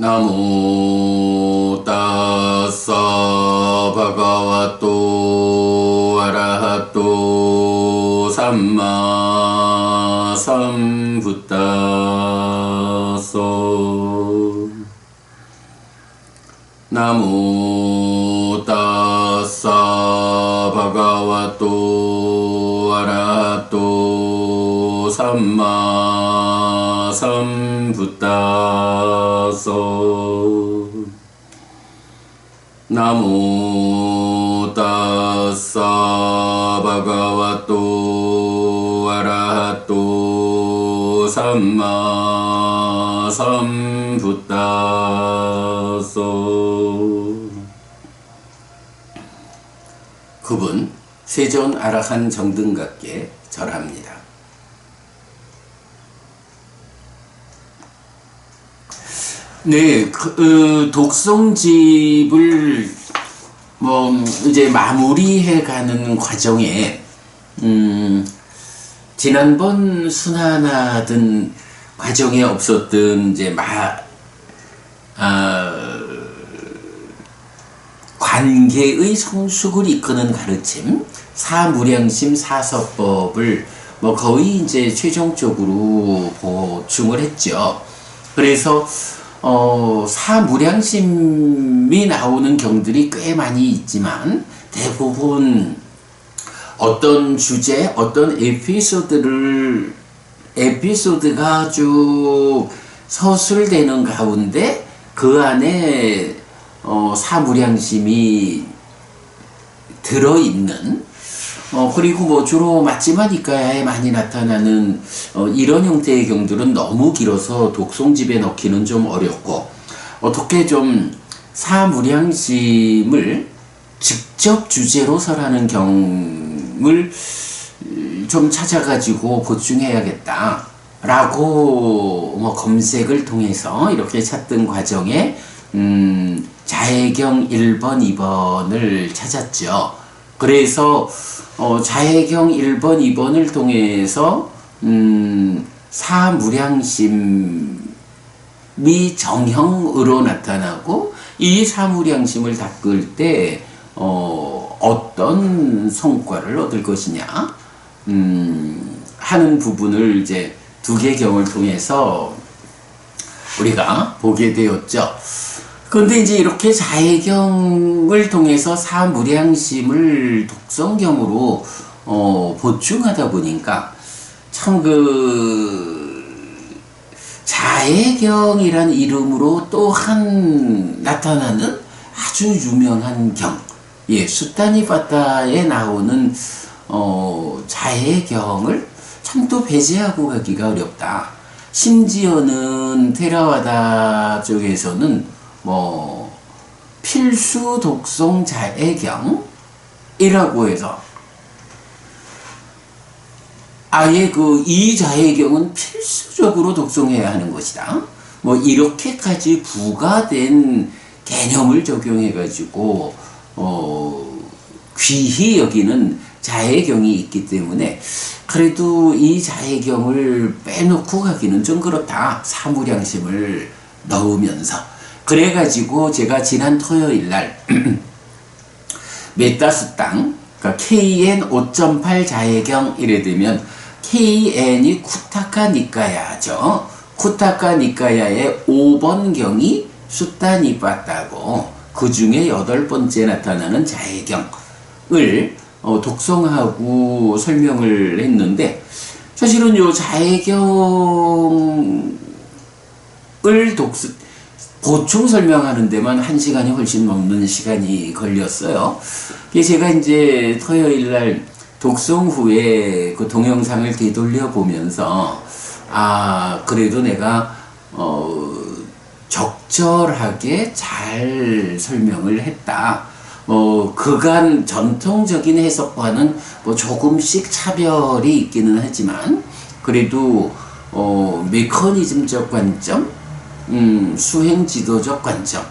나모 따사 바가와또 아라하또 삼마 삼부따서 나모 따사 바가와또 아라하또 삼마 삼부따서 나모 따사 바가와또 아라하또 삼마 삼부따서. 그분 세존 아라한 정등각께 절합니다. 네, 독송집을 이제 마무리해 가는 과정에 지난번 순환하던 과정에 없었던 이제 관계의 성숙을 이끄는 가르침, 사무량심 사서법을 거의 이제 최종적으로 보충을 했죠. 그래서 사무량심이 나오는 경들이 꽤 많이 있지만 대부분 어떤 주제, 어떤 에피소드가 쭉 서술되는 가운데 그 안에 사무량심이 들어있는 그리고 주로 맞지마니까야에 많이 나타나는 이런 형태의 경들은 너무 길어서 독송집에 넣기는 좀 어렵고, 어떻게 좀 사무량심을 직접 주제로 설하는 경을 좀 찾아가지고 보충해야겠다 라고 검색을 통해서 이렇게 찾던 과정에 자해경 1번, 2번을 찾았죠. 그래서 자해경 1번, 2번을 통해서 사무량심이 정형으로 나타나고 이 사무량심을 닦을 때 어떤 성과를 얻을 것이냐 하는 부분을 이제 두 개 경을 통해서 우리가 보게 되었죠. 그런데 이제 이렇게 자해경을 통해서 사무량심을 독성경으로 보충하다 보니까 참 자해경이란 이름으로 또한 나타나는 아주 유명한 경, 수타니파타에 나오는 자해경을 참 또 배제하고 가기가 어렵다. 심지어는 테라와다 쪽에서는 필수 독송 자해경이라고 해서 아예 이 자해경은 필수적으로 독송해야 하는 것이다. 이렇게까지 부가된 개념을 적용해 가지고 귀히 여기는 자해경이 있기 때문에 그래도 이 자해경을 빼놓고 가기는 좀 그렇다. 사무량심을 넣으면서. 그래가지고 제가 지난 토요일날 메타수땅, 그러니까 KN 5.8 자해경 이래 되면 KN이 쿠타카 니까야죠. 쿠타카 니까야의 5번 경이 수타니파타고 그 중에 8번째 나타나는 자해경을 독송하고 설명을 했는데, 사실은 요 자해경을 보충 설명하는 데만 1시간이 훨씬 넘는 시간이 걸렸어요. 제가 이제 토요일날 독송 후에 그 동영상을 되돌려 보면서 그래도 내가 적절하게 잘 설명을 했다. 그간 전통적인 해석과는 조금씩 차별이 있기는 하지만 그래도 메커니즘적 관점, 수행지도적 관점,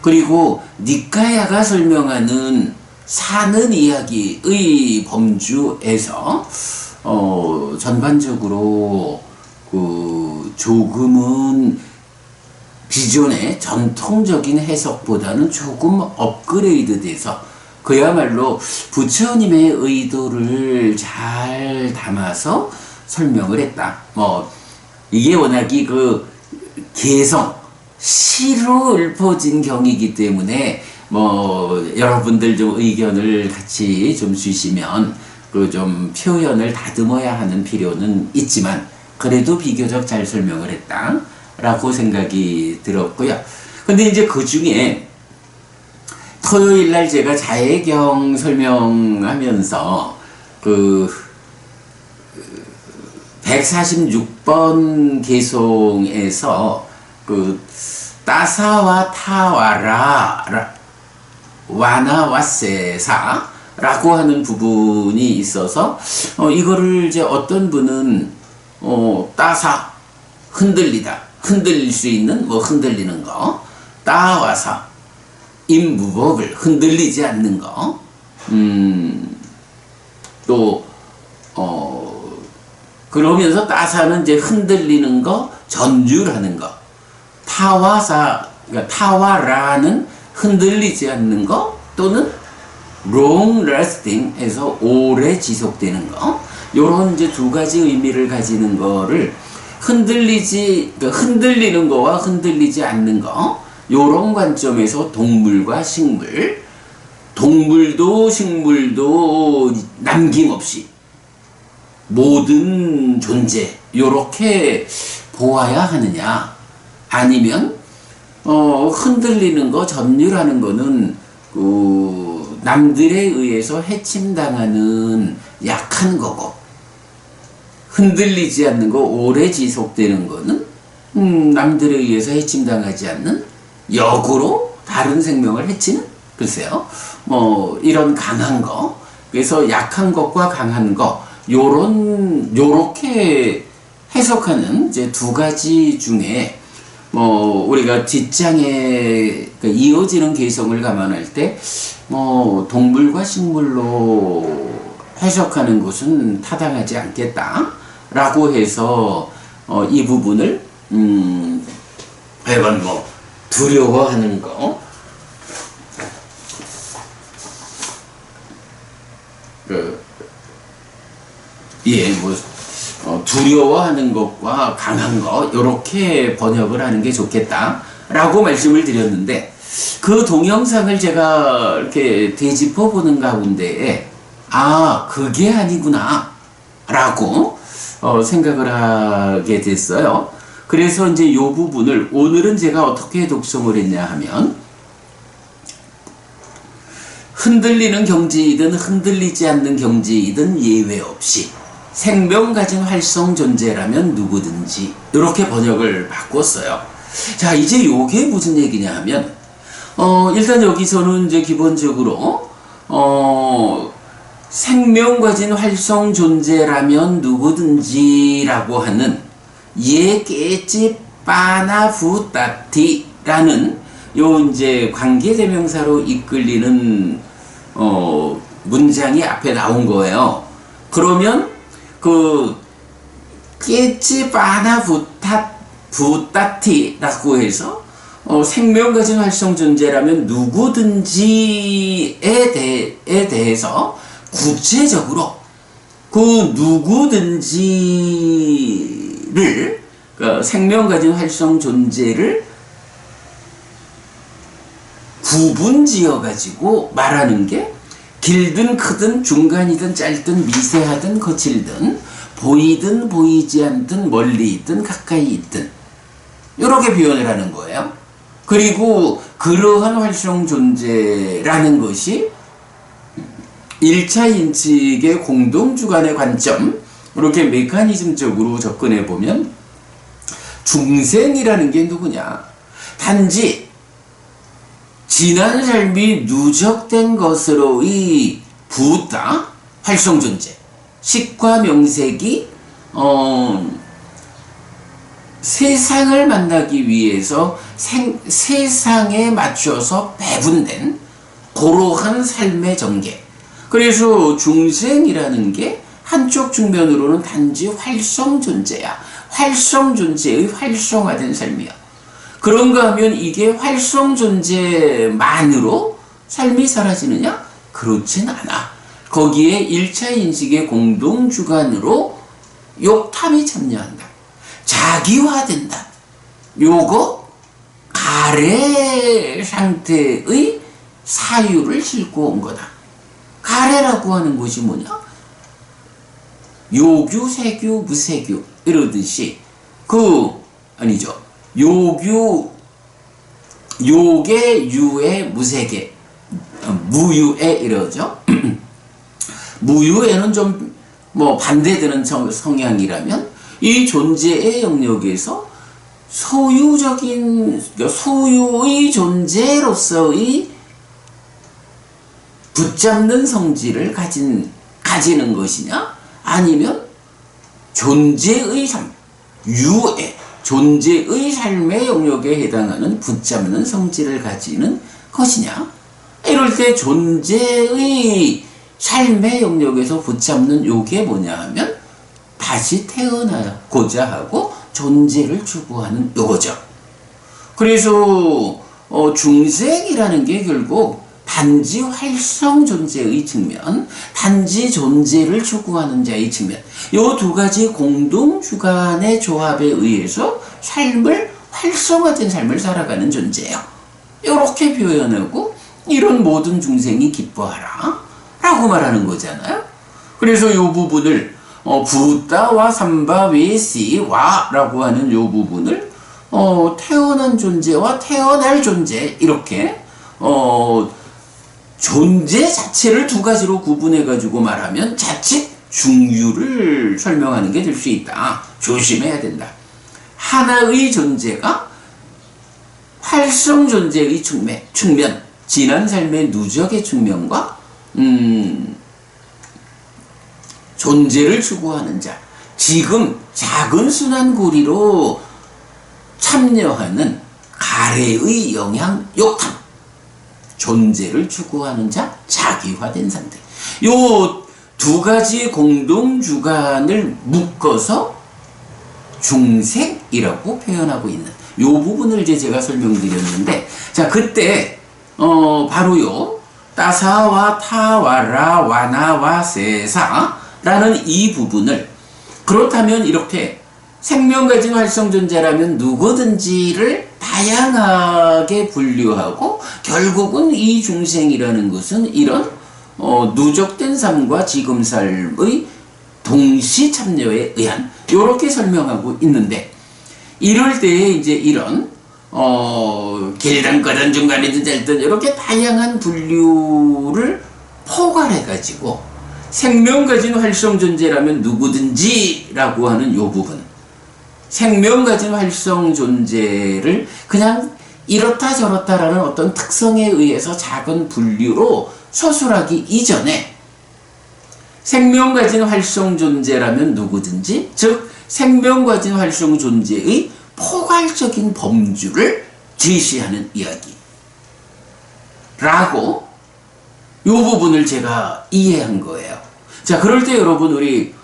그리고 니까야가 설명하는 사는 이야기의 범주에서 전반적으로 조금은 기존의 전통적인 해석보다는 조금 업그레이드 돼서 그야말로 부처님의 의도를 잘 담아서 설명을 했다. 이게 워낙이 그 개성, 시로 읊어진 경이기 때문에 여러분들 좀 의견을 같이 좀 주시면 그 좀 표현을 다듬어야 하는 필요는 있지만 그래도 비교적 잘 설명을 했다 라고 생각이 들었고요. 근데 이제 그 중에 토요일날 제가 자해경 설명하면서 그 146번 개송에서 그 따사와 타와라 와나와세사 라고 하는 부분이 있어서 이거를 이제 어떤 분은 따사 흔들리다, 흔들릴 수 있는 흔들리는 거, 따와사 임무법을 흔들리지 않는 거, 또 그러면서 따사는 이제 흔들리는 거, 전율하는 거, 타와사 그러니까 타와라는 흔들리지 않는 거 또는 long lasting 해서 오래 지속되는 거, 요런 이제 두 가지 의미를 가지는 거를 흔들리는 거와 흔들리지 않는 거, 요런 관점에서 동물과 식물, 동물도 식물도 남김없이 모든 존재 요렇게 보아야 하느냐, 아니면 흔들리는 거, 전율하는 거는 남들에 의해서 해침당하는 약한 거고, 흔들리지 않는 거, 오래 지속되는 거는 남들에 의해서 해침당하지 않는 역으로 다른 생명을 해치는, 글쎄요, 이런 강한 거, 그래서 약한 것과 강한 거, 요렇게 해석하는 이제 두 가지 중에 우리가 뒷장에 이어지는 개성을 감안할 때 동물과 식물로 해석하는 것은 타당하지 않겠다 라고 해서 이 부분을 하여간 두려워하는 거, 두려워하는 것과 강한 것, 요렇게 번역을 하는 게 좋겠다 라고 말씀을 드렸는데, 그 동영상을 제가 이렇게 되짚어 보는 가운데에 그게 아니구나 라고 생각을 하게 됐어요. 그래서 이제 이 부분을 오늘은 제가 어떻게 독송을 했냐 하면, 흔들리는 경지이든 흔들리지 않는 경지이든 예외 없이 생명 가진 활성 존재라면 누구든지, 이렇게 번역을 바꿨어요. 자, 이제 요게 무슨 얘기냐 하면, 일단 여기서는 이제 기본적으로 생명 가진 활성 존재라면 누구든지라고 하는 예 깨찌 빠나부따티라는 요 이제 관계대명사로 이끌리는 문장이 앞에 나온 거예요. 그러면 그 깨찌 빠나부따티라고 해서 생명 가진 활성 존재라면 누구든지에 대해서 구체적으로 그 누구든지를 생명 가진 활성 존재를 구분지어 가지고 말하는 게 길든 크든 중간이든 짧든 미세하든 거칠든 보이든 보이지 않든 멀리 있든 가까이 있든 이렇게 표현을 하는 거예요. 그리고 그러한 활성 존재라는 것이 1차 인측의 공동주관의 관점, 이렇게 메커니즘적으로 접근해 보면 중생이라는 게 누구냐? 단지 지난 삶이 누적된 것으로의 부다 활성 존재, 식과 명색이 세상을 만나기 위해서 세상에 맞춰서 배분된 그러한 삶의 전개. 그래서 중생이라는 게 한쪽 측면으로는 단지 활성 존재야. 활성 존재의 활성화된 삶이야. 그런가 하면 이게 활성 존재만으로 삶이 사라지느냐? 그렇진 않아. 거기에 1차 인식의 공동 주관으로 욕탐이 참여한다. 자기화된다. 요거 가래 상태의 사유를 싣고 온 거다. 가래라고 하는 것이 뭐냐? 요규, 세규, 무세규 이러듯이 아니죠. 요규, 요계, 유에, 무세계, 무유에 이러죠. 무유에는 좀 반대되는 성향이라면 이 존재의 영역에서 소유의 존재로서의 붙잡는 성질을 가지는 것이냐? 아니면 존재의 삶, 존재의 삶의 영역에 해당하는 붙잡는 성질을 가지는 것이냐? 이럴 때 존재의 삶의 영역에서 붙잡는 요게 뭐냐 하면 다시 태어나고자 하고 존재를 추구하는 요거죠. 그래서 중생이라는 게 결국 단지 활성 존재의 측면, 단지 존재를 추구하는 자의 측면, 요 두 가지 공동 주관의 조합에 의해서 활성화된 삶을 살아가는 존재예요. 이렇게 표현하고 이런 모든 중생이 기뻐하라 라고 말하는 거잖아요. 그래서 요 부분을 부따와 삼바웨시와 라고 하는 요 부분을 태어난 존재와 태어날 존재 이렇게 존재 자체를 두 가지로 구분해 가지고 말하면 자칫 중유를 설명하는 게 될 수 있다. 조심해야 된다. 하나의 존재가 활성 존재의 측면, 지난 삶의 누적의 측면과 존재를 추구하는 자, 지금 작은 순환 고리로 참여하는 가래의 영향, 욕탐, 존재를 추구하는 자, 자기화된 상태. 요 두 가지 공동 주관을 묶어서 중생이라고 표현하고 있는 요 부분을 이제 제가 설명드렸는데, 자, 그때 바로요 따사와 타와라 와나와 세사라는 이 부분을, 그렇다면 이렇게 생명 가진 활성 존재라면 누구든지를 다양하게 분류하고 결국은 이 중생이라는 것은 이런 누적된 삶과 지금 삶의 동시 참여에 의한 이렇게 설명하고 있는데, 이럴 때에 이제 이런 길든 중간이든 짧든 이렇게 다양한 분류를 포괄해 가지고 생명 가진 활성 존재라면 누구든지라고 하는 요 부분, 생명 가진 활성 존재를 그냥 이렇다 저렇다라는 어떤 특성에 의해서 작은 분류로 서술하기 이전에 생명 가진 활성 존재라면 누구든지, 즉 생명 가진 활성 존재의 포괄적인 범주를 제시하는 이야기 라고 이 부분을 제가 이해한 거예요. 자, 그럴 때 여러분 우리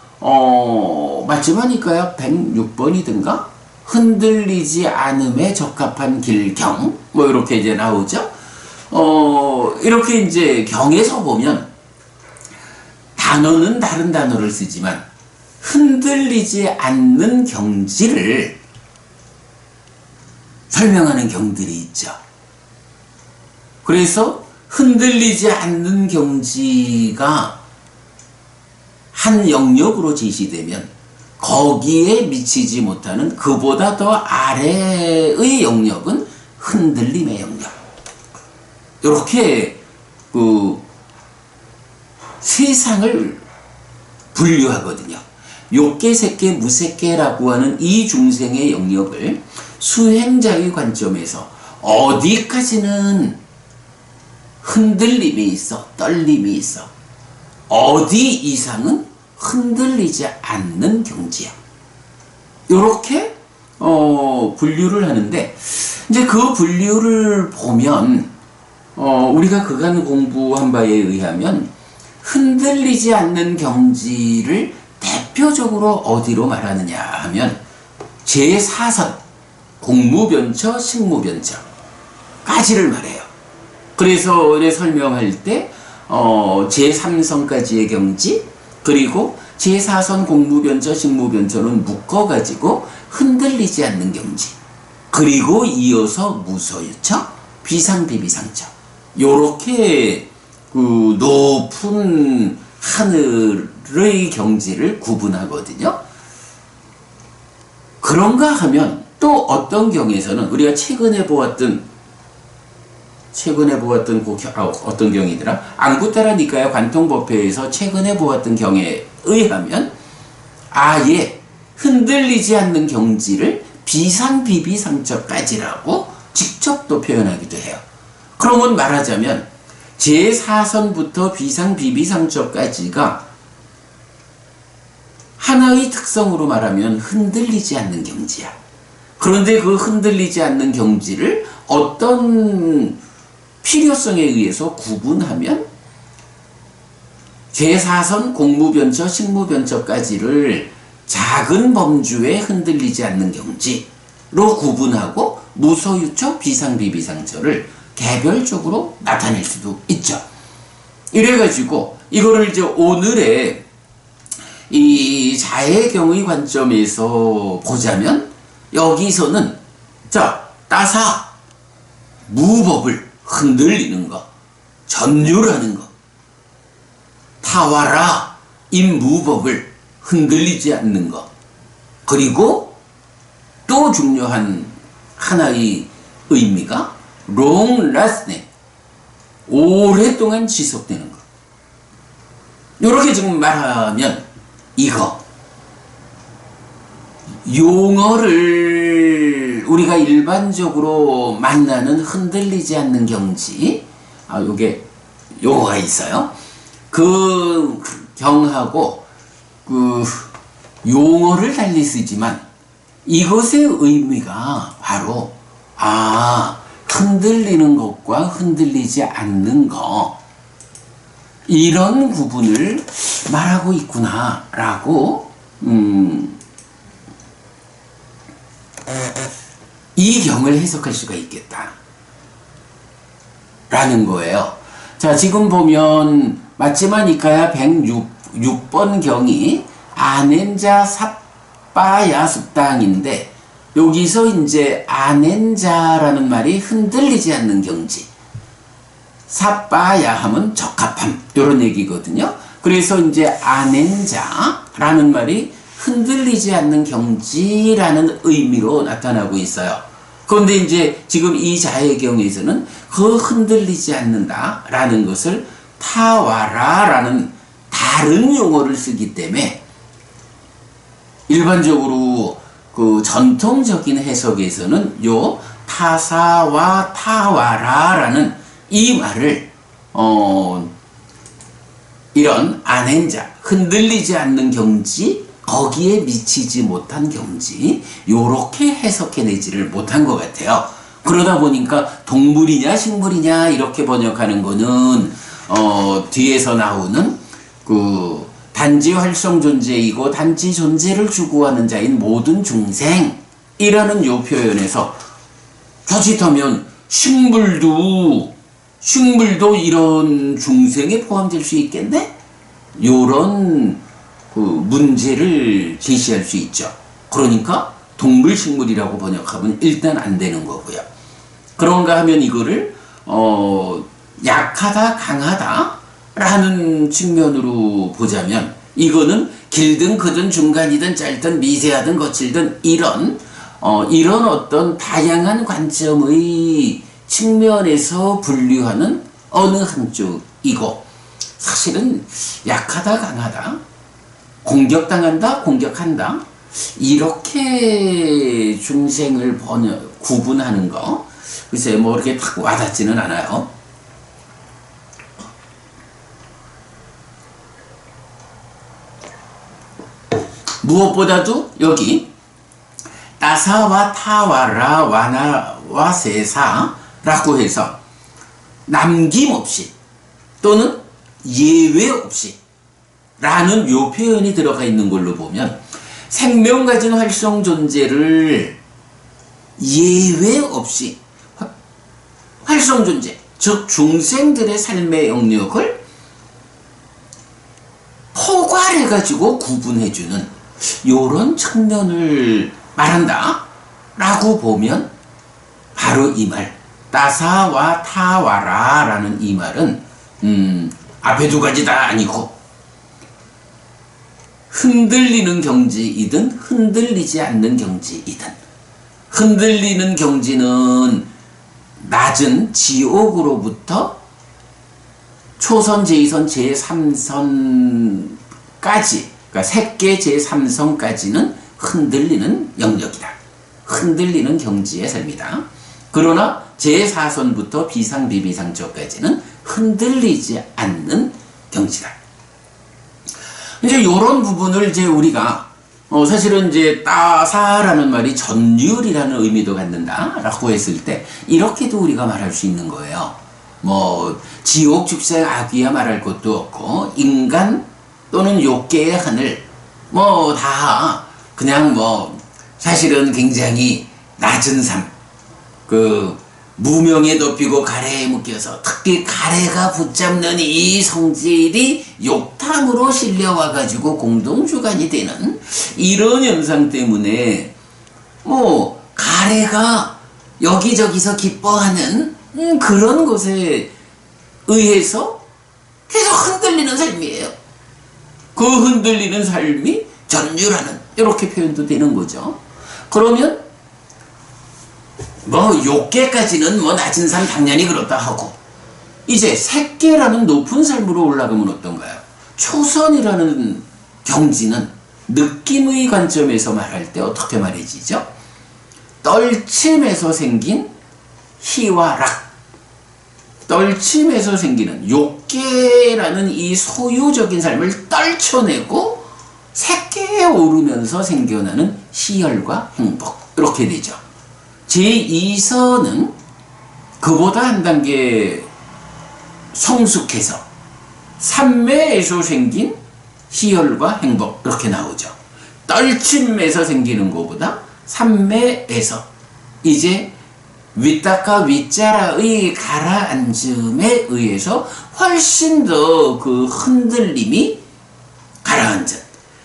맞지만일까요? 106번이든가 흔들리지 않음에 적합한 길경 이렇게 이제 나오죠. 이렇게 이제 경에서 보면 단어는 다른 단어를 쓰지만 흔들리지 않는 경지를 설명하는 경들이 있죠. 그래서 흔들리지 않는 경지가 한 영역으로 제시되면 거기에 미치지 못하는 그보다 더 아래의 영역은 흔들림의 영역. 이렇게 세상을 분류하거든요. 욕계, 색계, 무색계라고 하는 이 중생의 영역을 수행자의 관점에서 어디까지는 흔들림이 있어, 떨림이 있어, 어디 이상은 흔들리지 않는 경지야. 이렇게 분류를 하는데, 이제 그 분류를 보면 우리가 그간 공부한 바에 의하면 흔들리지 않는 경지를 대표적으로 어디로 말하느냐 하면 제4선, 공무변처, 식무변처까지를 말해요. 그래서 오늘 설명할 때 제3선까지의 경지, 그리고 제4선 공무변처, 식무변처는 묶어가지고 흔들리지 않는 경지, 그리고 이어서 무소유처, 비상비비상처, 요렇게 그 높은 하늘의 경지를 구분하거든요. 그런가 하면 또 어떤 경에서는 우리가 최근에 보았던 어떤 경이더라? 안구따라 니까야 관통법회에서 최근에 보았던 경에 의하면 아예 흔들리지 않는 경지를 비상비비상처까지라고 직접 또 표현하기도 해요. 그러면 말하자면 제4선부터 비상비비상처까지가 하나의 특성으로 말하면 흔들리지 않는 경지야. 그런데 그 흔들리지 않는 경지를 어떤 필요성에 의해서 구분하면 제4선 공무변처, 식무변처까지를 작은 범주에 흔들리지 않는 경지로 구분하고 무소유처, 비상비비상처를 개별적으로 나타낼 수도 있죠. 이래가지고 이거를 이제 오늘의 이 자해경의 관점에서 보자면 여기서는 따사 무법을 흔들리는 것, 전율하는 것, 타와라 임무법을 흔들리지 않는 것, 그리고 또 중요한 하나의 의미가 long lasting, 오랫동안 지속되는 것. 이렇게 지금 말하면 이거 용어를 우리가 일반적으로 만나는 흔들리지 않는 경지, 요게 용어가 있어요. 그 경하고 그 용어를 달리 쓰지만 이것의 의미가 바로 흔들리는 것과 흔들리지 않는 것, 이런 구분을 말하고 있구나라고 이 경을 해석할 수가 있겠다 라는 거예요. 자, 지금 보면 마치마니카야 106번 경이 아넨자 삽바야 습당인데, 여기서 이제 아넨자라는 말이 흔들리지 않는 경지, 삽바야 하면 적합함, 이런 얘기거든요. 그래서 이제 아넨자라는 말이 흔들리지 않는 경지라는 의미로 나타나고 있어요. 그런데 이제 지금 이 자해경에서는 그 흔들리지 않는다라는 것을 타와라라는 다른 용어를 쓰기 때문에 일반적으로 그 전통적인 해석에서는 요 타사와 타와라라는 이 말을 이런 아넨자, 흔들리지 않는 경지, 거기에 미치지 못한 경지, 요렇게 해석해내지를 못한 것 같아요. 그러다 보니까 동물이냐 식물이냐 이렇게 번역하는 거는 뒤에서 나오는 그 단지 활성 존재이고 단지 존재를 추구하는 자인 모든 중생이라는 요 표현에서 자칫하면 식물도 이런 중생에 포함될 수 있겠네? 요런 그 문제를 제시할 수 있죠. 그러니까 동물 식물이라고 번역하면 일단 안 되는 거고요. 그런가 하면 이거를 약하다 강하다 라는 측면으로 보자면 이거는 길든 크든 중간이든 짧든 미세하든 거칠든 이런 어떤 다양한 관점의 측면에서 분류하는 어느 한쪽이고, 사실은 약하다 강하다, 공격당한다 공격한다, 이렇게 중생을 구분하는 거 글쎄 뭐 이렇게 탁 와닿지는 않아요. 무엇보다도 여기 따사와 타와라 와나와 세사라고 해서 남김없이 또는 예외 없이 라는 요 표현이 들어가 있는 걸로 보면 생명 가진 활성 존재를 예외 없이 활성 존재, 즉 중생들의 삶의 영역을 포괄해가지고 구분해주는 요런 측면을 말한다 라고 보면 바로 이 말, 따사와 타와라 라는 이 말은 앞에 두 가지다 아니고 흔들리는 경지이든 흔들리지 않는 경지이든, 흔들리는 경지는 낮은 지옥으로부터 초선, 제2선, 제3선까지, 그러니까 색계 제3선까지는 흔들리는 영역이다. 흔들리는 경지의 삶이다. 그러나 제4선부터 비상, 비비상처까지는 흔들리지 않는 경지다. 이제 요런 부분을 이제 우리가 사실은 이제 따사라는 말이 전율이라는 의미도 갖는다라고 했을 때 이렇게도 우리가 말할 수 있는 거예요. 뭐 지옥, 축생, 악귀야 말할 것도 없고 인간 또는 욕계의 하늘 뭐 다 그냥 뭐 사실은 굉장히 낮은 삶, 그 무명에 덮이고 가래에 묶여서 특히 가래가 붙잡는 이 성질이 욕탕으로 실려와가지고 공동주관이 되는 이런 현상 때문에 뭐 가래가 여기저기서 기뻐하는 그런 것에 의해서 계속 흔들리는 삶이에요. 그 흔들리는 삶이 전율하는 이렇게 표현도 되는 거죠. 그러면 뭐 욕계까지는 뭐 낮은 삶 당연히 그렇다 하고 이제 색계라는 높은 삶으로 올라가면 어떤가요? 초선이라는 경지는 느낌의 관점에서 말할 때 어떻게 말해지죠? 떨침에서 생긴 희와 락, 떨침에서 생기는 욕계라는 이 소유적인 삶을 떨쳐내고 색계에 오르면서 생겨나는 희열과 행복, 이렇게 되죠. 제2선은 그보다 한 단계 성숙해서 삼매에서 생긴 희열과 행복, 이렇게 나오죠. 떨침에서 생기는 것보다 삼매에서 이제 윗다카 윗자라의 가라앉음에 의해서 훨씬 더 그 흔들림이 가라앉은,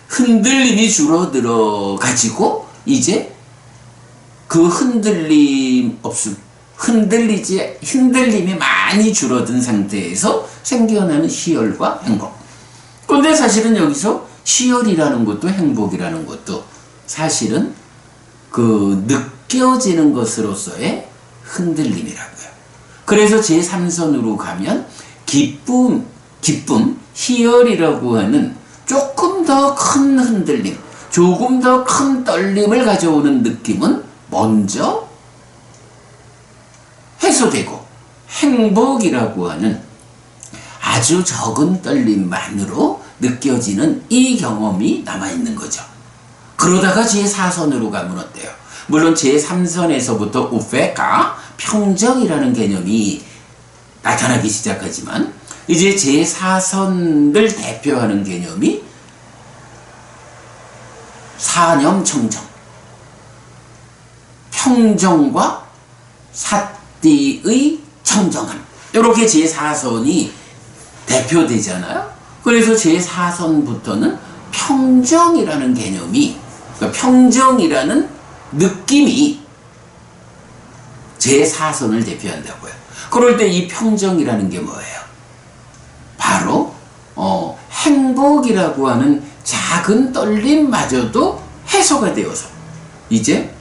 흔들림이 줄어들어 가지고 이제 그 흔들림이 많이 줄어든 상태에서 생겨나는 희열과 행복. 그런데 사실은 여기서 희열이라는 것도 행복이라는 것도 사실은 그 느껴지는 것으로서의 흔들림이라고요. 그래서 제3선으로 가면 기쁨, 희열이라고 하는 조금 더 큰 흔들림, 조금 더 큰 떨림을 가져오는 느낌은 먼저 해소되고 행복이라고 하는 아주 적은 떨림만으로 느껴지는 이 경험이 남아있는 거죠. 그러다가 제4선으로 가면 어때요? 물론 제3선에서부터 우페카, 평정이라는 개념이 나타나기 시작하지만 이제 제4선을 대표하는 개념이 사념청정, 평정과 사띠의 청정함, 이렇게 제4선이 대표되잖아요. 그래서 제4선부터는 평정이라는 개념이, 그러니까 평정이라는 느낌이 제4선을 대표한다고요. 그럴 때 이 평정이라는 게 뭐예요? 바로 행복이라고 하는 작은 떨림마저도 해소가 되어서 이제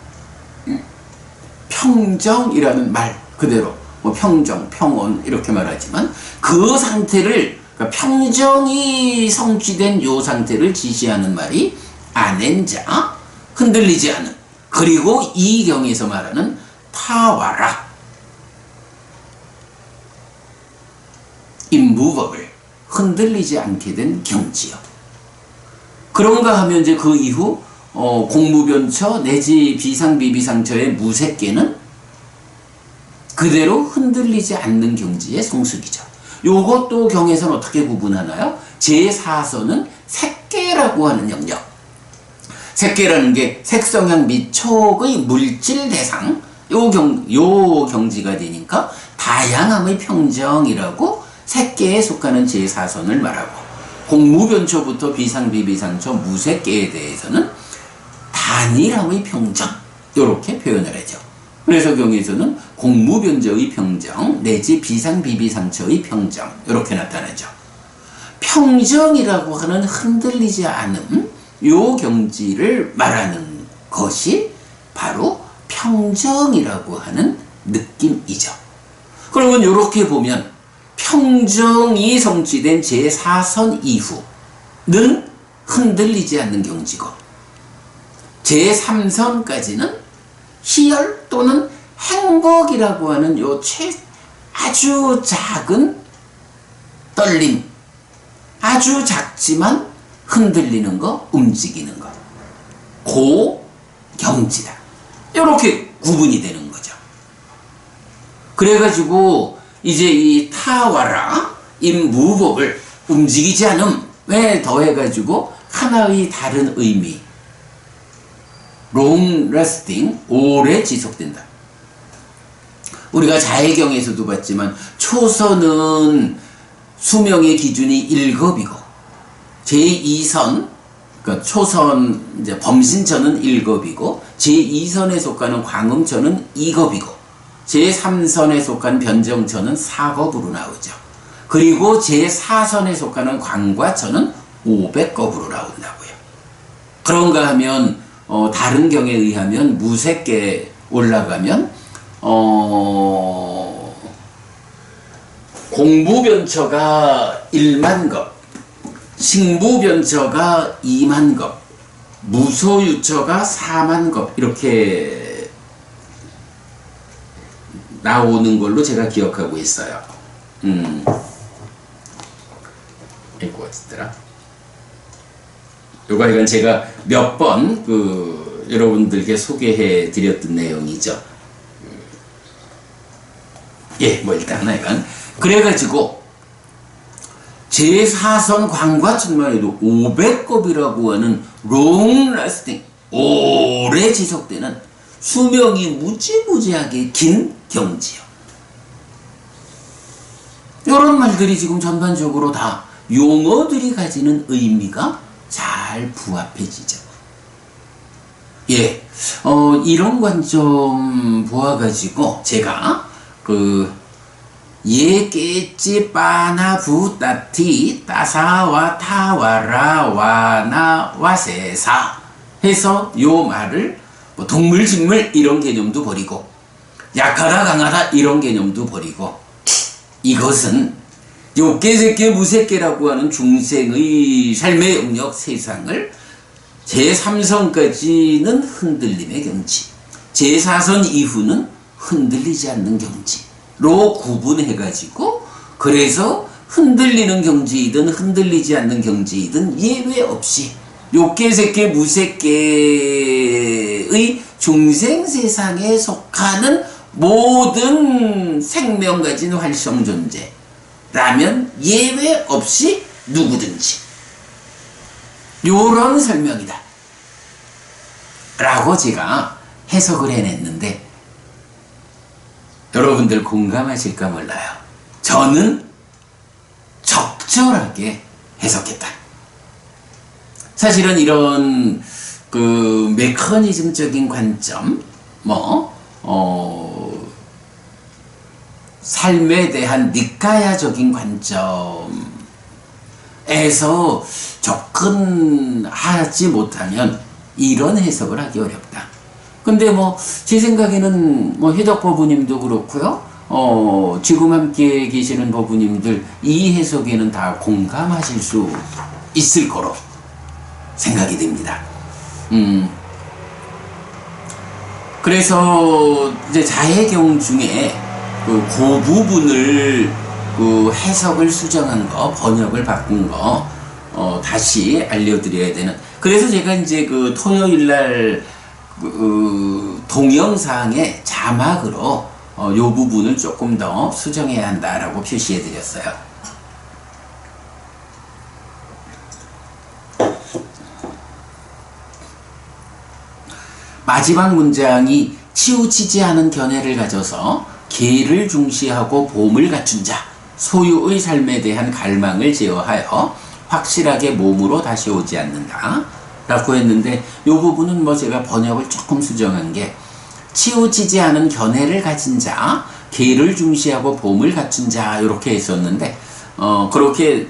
평정이라는 말 그대로 뭐 평정, 평온 이렇게 말하지만 그 상태를, 그러니까 평정이 성취된 요 상태를 지시하는 말이 아넨자, 흔들리지 않은, 그리고 이 경에서 말하는 타와라, immovable, 흔들리지 않게 된 경지요. 그런가 하면 이제 그 이후 공무변처 내지 비상비비상처의 무색계는 그대로 흔들리지 않는 경지의 성숙이죠. 요것도 경에서는 어떻게 구분하나요? 제4선은 색계라고 하는 영역, 색계라는 게 색성향 및 촉의 물질 대상, 요 경지가 되니까 다양함의 평정이라고 색계에 속하는 제4선을 말하고, 공무변초부터 비상비비상초 무색계에 대해서는 단일함의 평정, 요렇게 표현을 하죠. 그래서 경에서는 공무변조의 평정 내지 비상비비상초의 평정, 요렇게 나타나죠. 평정이라고 하는 흔들리지 않음, 요 경지를 말하는 것이 바로 평정이라고 하는 느낌이죠. 그러면 이렇게 보면 평정이 성취된 제4선 이후는 흔들리지 않는 경지고, 제3선까지는 희열 또는 행복이라고 하는 요 아주 작은 떨림, 아주 작지만 흔들리는 거, 움직이는 거, 고 경지다. 이렇게 구분이 되는 거죠. 그래가지고 이제 이 타와라, 임무법을 움직이지 않음에 더해가지고 하나의 다른 의미, long lasting, 오래 지속된다. 우리가 자해경에서도 봤지만 초선은 수명의 기준이 1급이고, 제2선, 그러니까 초선, 이제 범신처는 1급이고, 제2선에 속하는 광음처는 2급이고, 제3선에 속한 변정처는 4급으로 나오죠. 그리고 제4선에 속하는 광과처는 500급으로 나온다고요. 그런가 하면, 다른 경에 의하면 무색계 올라가면, 공부변처가 1만급, 식무변처가 2만급, 무소유처가 4만급, 이렇게 나오는 걸로 제가 기억하고 있어요. 이거 어딨더라? 요거 이건 제가 몇 번 여러분들께 소개해 드렸던 내용이죠. 예, 뭐 일단 이건 그래가지고 제4선 광과천만 해도 500급이라고 하는 long lasting, 오래 지속되는 수명이 무지무지하게 긴 경지요. 이런 말들이 지금 전반적으로 다 용어들이 가지는 의미가 잘 부합해지죠. 예, 이런 관점 보아가지고 제가 예깨찌 빠나 부따티 따사와 타와라 와나 와세사 해서 요 말을 뭐 동물 식물 이런 개념도 버리고 약하다 강하다 이런 개념도 버리고, 이것은 요깨새끼 무새끼라고 하는 중생의 삶의 영역 세상을 제3선까지는 흔들림의 경지, 제4선 이후는 흔들리지 않는 경지로 구분해가지고, 그래서 흔들리는 경지이든 흔들리지 않는 경지이든 예외 없이 요깨새끼 무새끼의 중생 세상에 속하는 모든 생명 가진 활성 존재라면 예외 없이 누구든지 요런 설명이다 라고 제가 해석을 해냈는데, 여러분들 공감하실까 몰라요. 저는 적절하게 해석했다. 사실은 이런 메커니즘적인 관점, 삶에 대한 니까야적인 관점에서 접근하지 못하면 이런 해석을 하기 어렵다. 근데 제 생각에는 해덕 법우님도 그렇고요, 지금 함께 계시는 법우님들 이 해석에는 다 공감하실 수 있을 거로 생각이 됩니다. 그래서 이제 자해경 중에 그 부분을 해석을 수정한 거, 번역을 바꾼 거 다시 알려드려야 되는. 그래서 제가 이제 토요일 날 동영상의 자막으로 요 부분을 조금 더 수정해야 한다라고 표시해 드렸어요. 마지막 문장이 치우치지 않은 견해를 가져서 계를 중시하고 봄을 갖춘 자, 소유의 삶에 대한 갈망을 제어하여 확실하게 몸으로 다시 오지 않는다 라고 했는데, 이 부분은 뭐 제가 번역을 조금 수정한 게, 치우치지 않은 견해를 가진 자, 계를 중시하고 봄을 갖춘 자, 이렇게 했었는데, 그렇게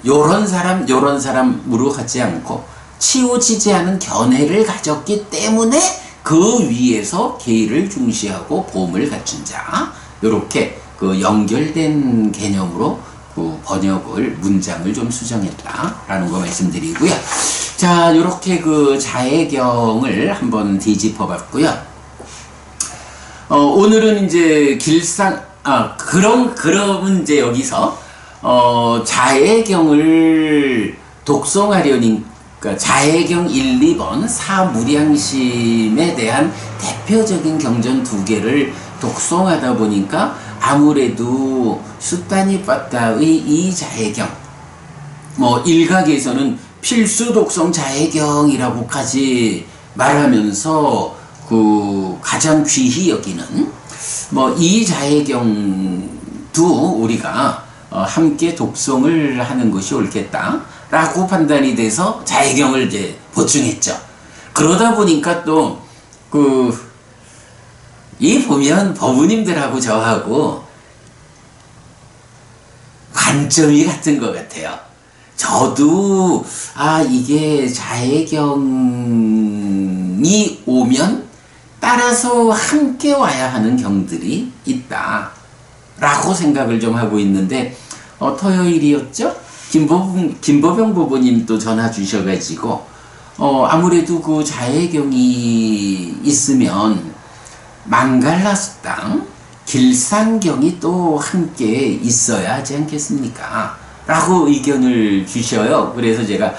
요런 사람으로 하지 않고 치우치지 않은 견해를 가졌기 때문에 그 위에서 계를 중시하고 봄을 갖춘 자, 이렇게 그 연결된 개념으로 그 번역을, 문장을 좀 수정했다라는 거 말씀드리고요. 자, 이렇게 그 자해경을 한번 뒤집어 봤고요. 오늘은 이제 그럼 이제 여기서 자해경을 독송하려니까 자해경 1, 2번 사무량심에 대한 대표적인 경전 두 개를 독송하다 보니까 아무래도 수타니 빠따의 이 자해경, 뭐 일각에서는 필수 독송 자해경이라고까지 말하면서 그 가장 귀히 여기는 뭐 이 자해경도 우리가 함께 독송을 하는 것이 옳겠다라고 판단이 돼서 자해경을 이제 보충했죠. 그러다 보니까 또 이 보면 법우님들하고 저하고 관점이 같은 것 같아요. 저도 이게 자해경이 오면 따라서 함께 와야 하는 경들이 있다 라고 생각을 좀 하고 있는데, 토요일이었죠? 김보병 부부님 또 전화 주셔가지고 아무래도 그 자해경이 있으면 망갈라수당, 길상경이 또 함께 있어야 하지 않겠습니까? 라고 의견을 주셔요. 그래서 제가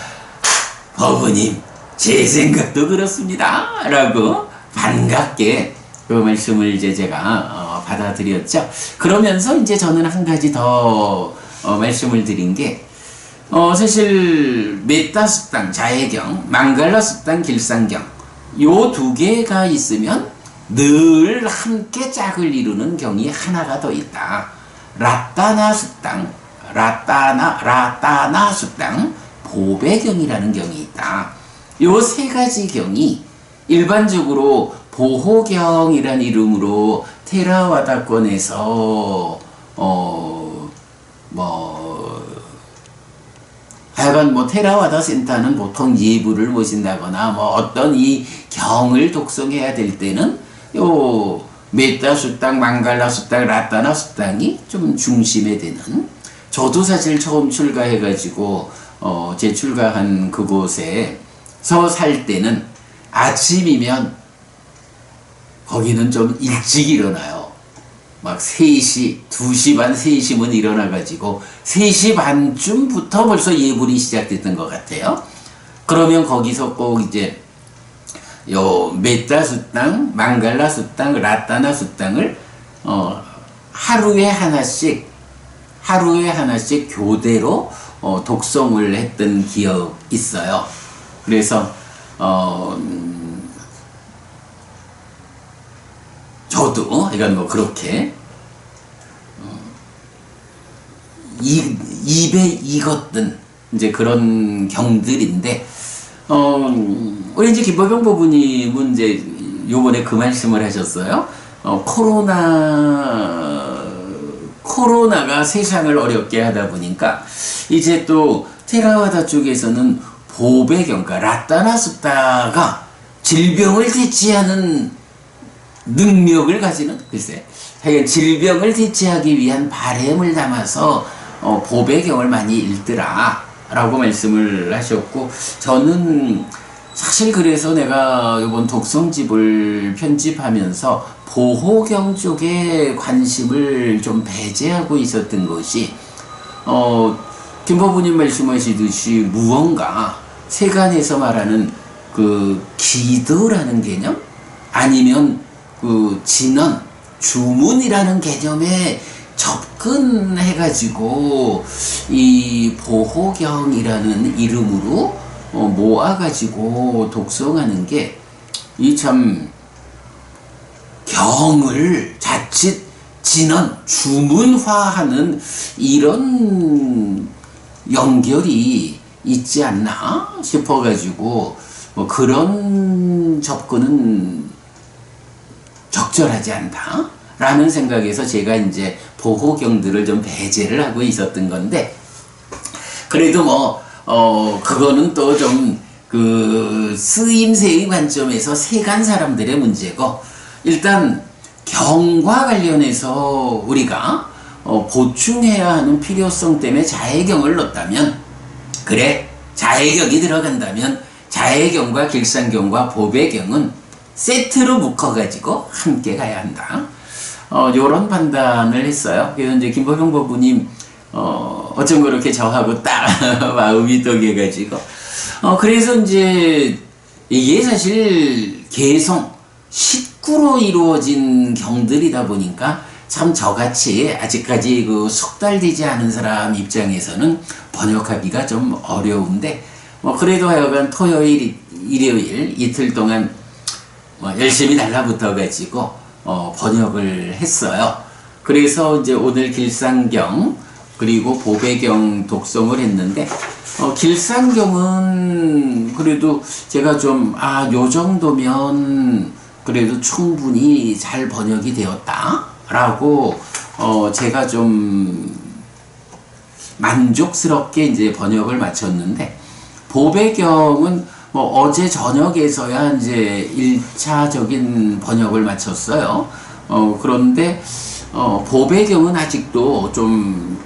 법우님 제 생각도 그렇습니다 라고 반갑게 그 말씀을 이제 제가 받아들였죠. 그러면서 이제 저는 한 가지 더 말씀을 드린 게, 사실 메타수당, 자해경, 망갈라수당, 길상경 요 두 개가 있으면 늘 함께 짝을 이루는 경이 하나가 더 있다. 라따나 수당, 라따나 수당, 보배경이라는 경이 있다. 요 세 가지 경이 일반적으로 보호경이란 이름으로 테라와다권에서 하여간 뭐 테라와다 센터는 보통 예부를 모신다거나 뭐 어떤 이 경을 독송해야 될 때는 요 메타 수당, 망갈라 수당, 라따나 수당이 좀 중심에 되는, 저도 사실 처음 출가해가지고 재출가한 그곳에서 살 때는 아침이면 거기는 좀 일찍 일어나요. 막 3시, 2시 반, 3시면 일어나가지고 3시 반쯤부터 벌써 예불이 시작됐던 것 같아요. 그러면 거기서 꼭 이제 요 메타 수당, 망갈라 수당, 라따나 수당을 하루에 하나씩 교대로 독송을 했던 기억 있어요. 그래서 저도 이건 뭐 그렇게 입에 익었던 이제 그런 경들인데, 우리 이제 김보병 부부님은 이제 요번에 그 말씀을 하셨어요. 코로나가 세상을 어렵게 하다 보니까 이제 또 테라와다 쪽에서는 보배경, 그러니까 라따나 수다가 질병을 대체하는 능력을 가지는, 글쎄, 질병을 대체하기 위한 바램을 담아서 보배경을 많이 읽더라 라고 말씀을 하셨고, 저는 사실 그래서 내가 이번 독성집을 편집하면서 보호경 쪽에 관심을 좀 배제하고 있었던 것이, 김법부님 말씀하시듯이 무언가 세간에서 말하는 그 기도라는 개념, 아니면 그 진언, 주문이라는 개념에 접근해가지고 이 보호경이라는 이름으로 모아가지고 독송하는 게 이 참 경을 자칫 진언, 주문화하는 이런 연결이 있지 않나 싶어가지고 뭐 그런 접근은 적절하지 않다 라는 생각에서 제가 이제 보호경들을 좀 배제를 하고 있었던 건데, 그래도 뭐 그거는 또 좀 그 쓰임새의 관점에서 세간 사람들의 문제고, 일단 경과 관련해서 우리가 보충해야 하는 필요성 때문에 자해경을 넣었다면, 그래 자해경이 들어간다면 자해경과 길상경과 보배경은 세트로 묶어가지고 함께 가야 한다. 요런 판단을 했어요. 그래서 이제 김보경 법부님 어쩜 그렇게 저하고 딱 마음이 동해가지고 그래서 이제 이게 사실 개성 식구로 이루어진 경들이다 보니까 참 저같이 아직까지 그 숙달되지 않은 사람 입장에서는 번역하기가 좀 어려운데, 그래도 하여간 토요일, 일요일 이틀 동안 열심히 달라붙어 가지고 번역을 했어요. 그래서 이제 오늘 길상경 그리고 보배경 독송을 했는데, 길상경은 그래도 제가 좀 요 정도면 그래도 충분히 잘 번역이 되었다 라고 제가 좀 만족스럽게 이제 번역을 마쳤는데, 보배경은 뭐 어제 저녁에서야 이제 1차적인 번역을 마쳤어요. 그런데 보배경은 아직도 좀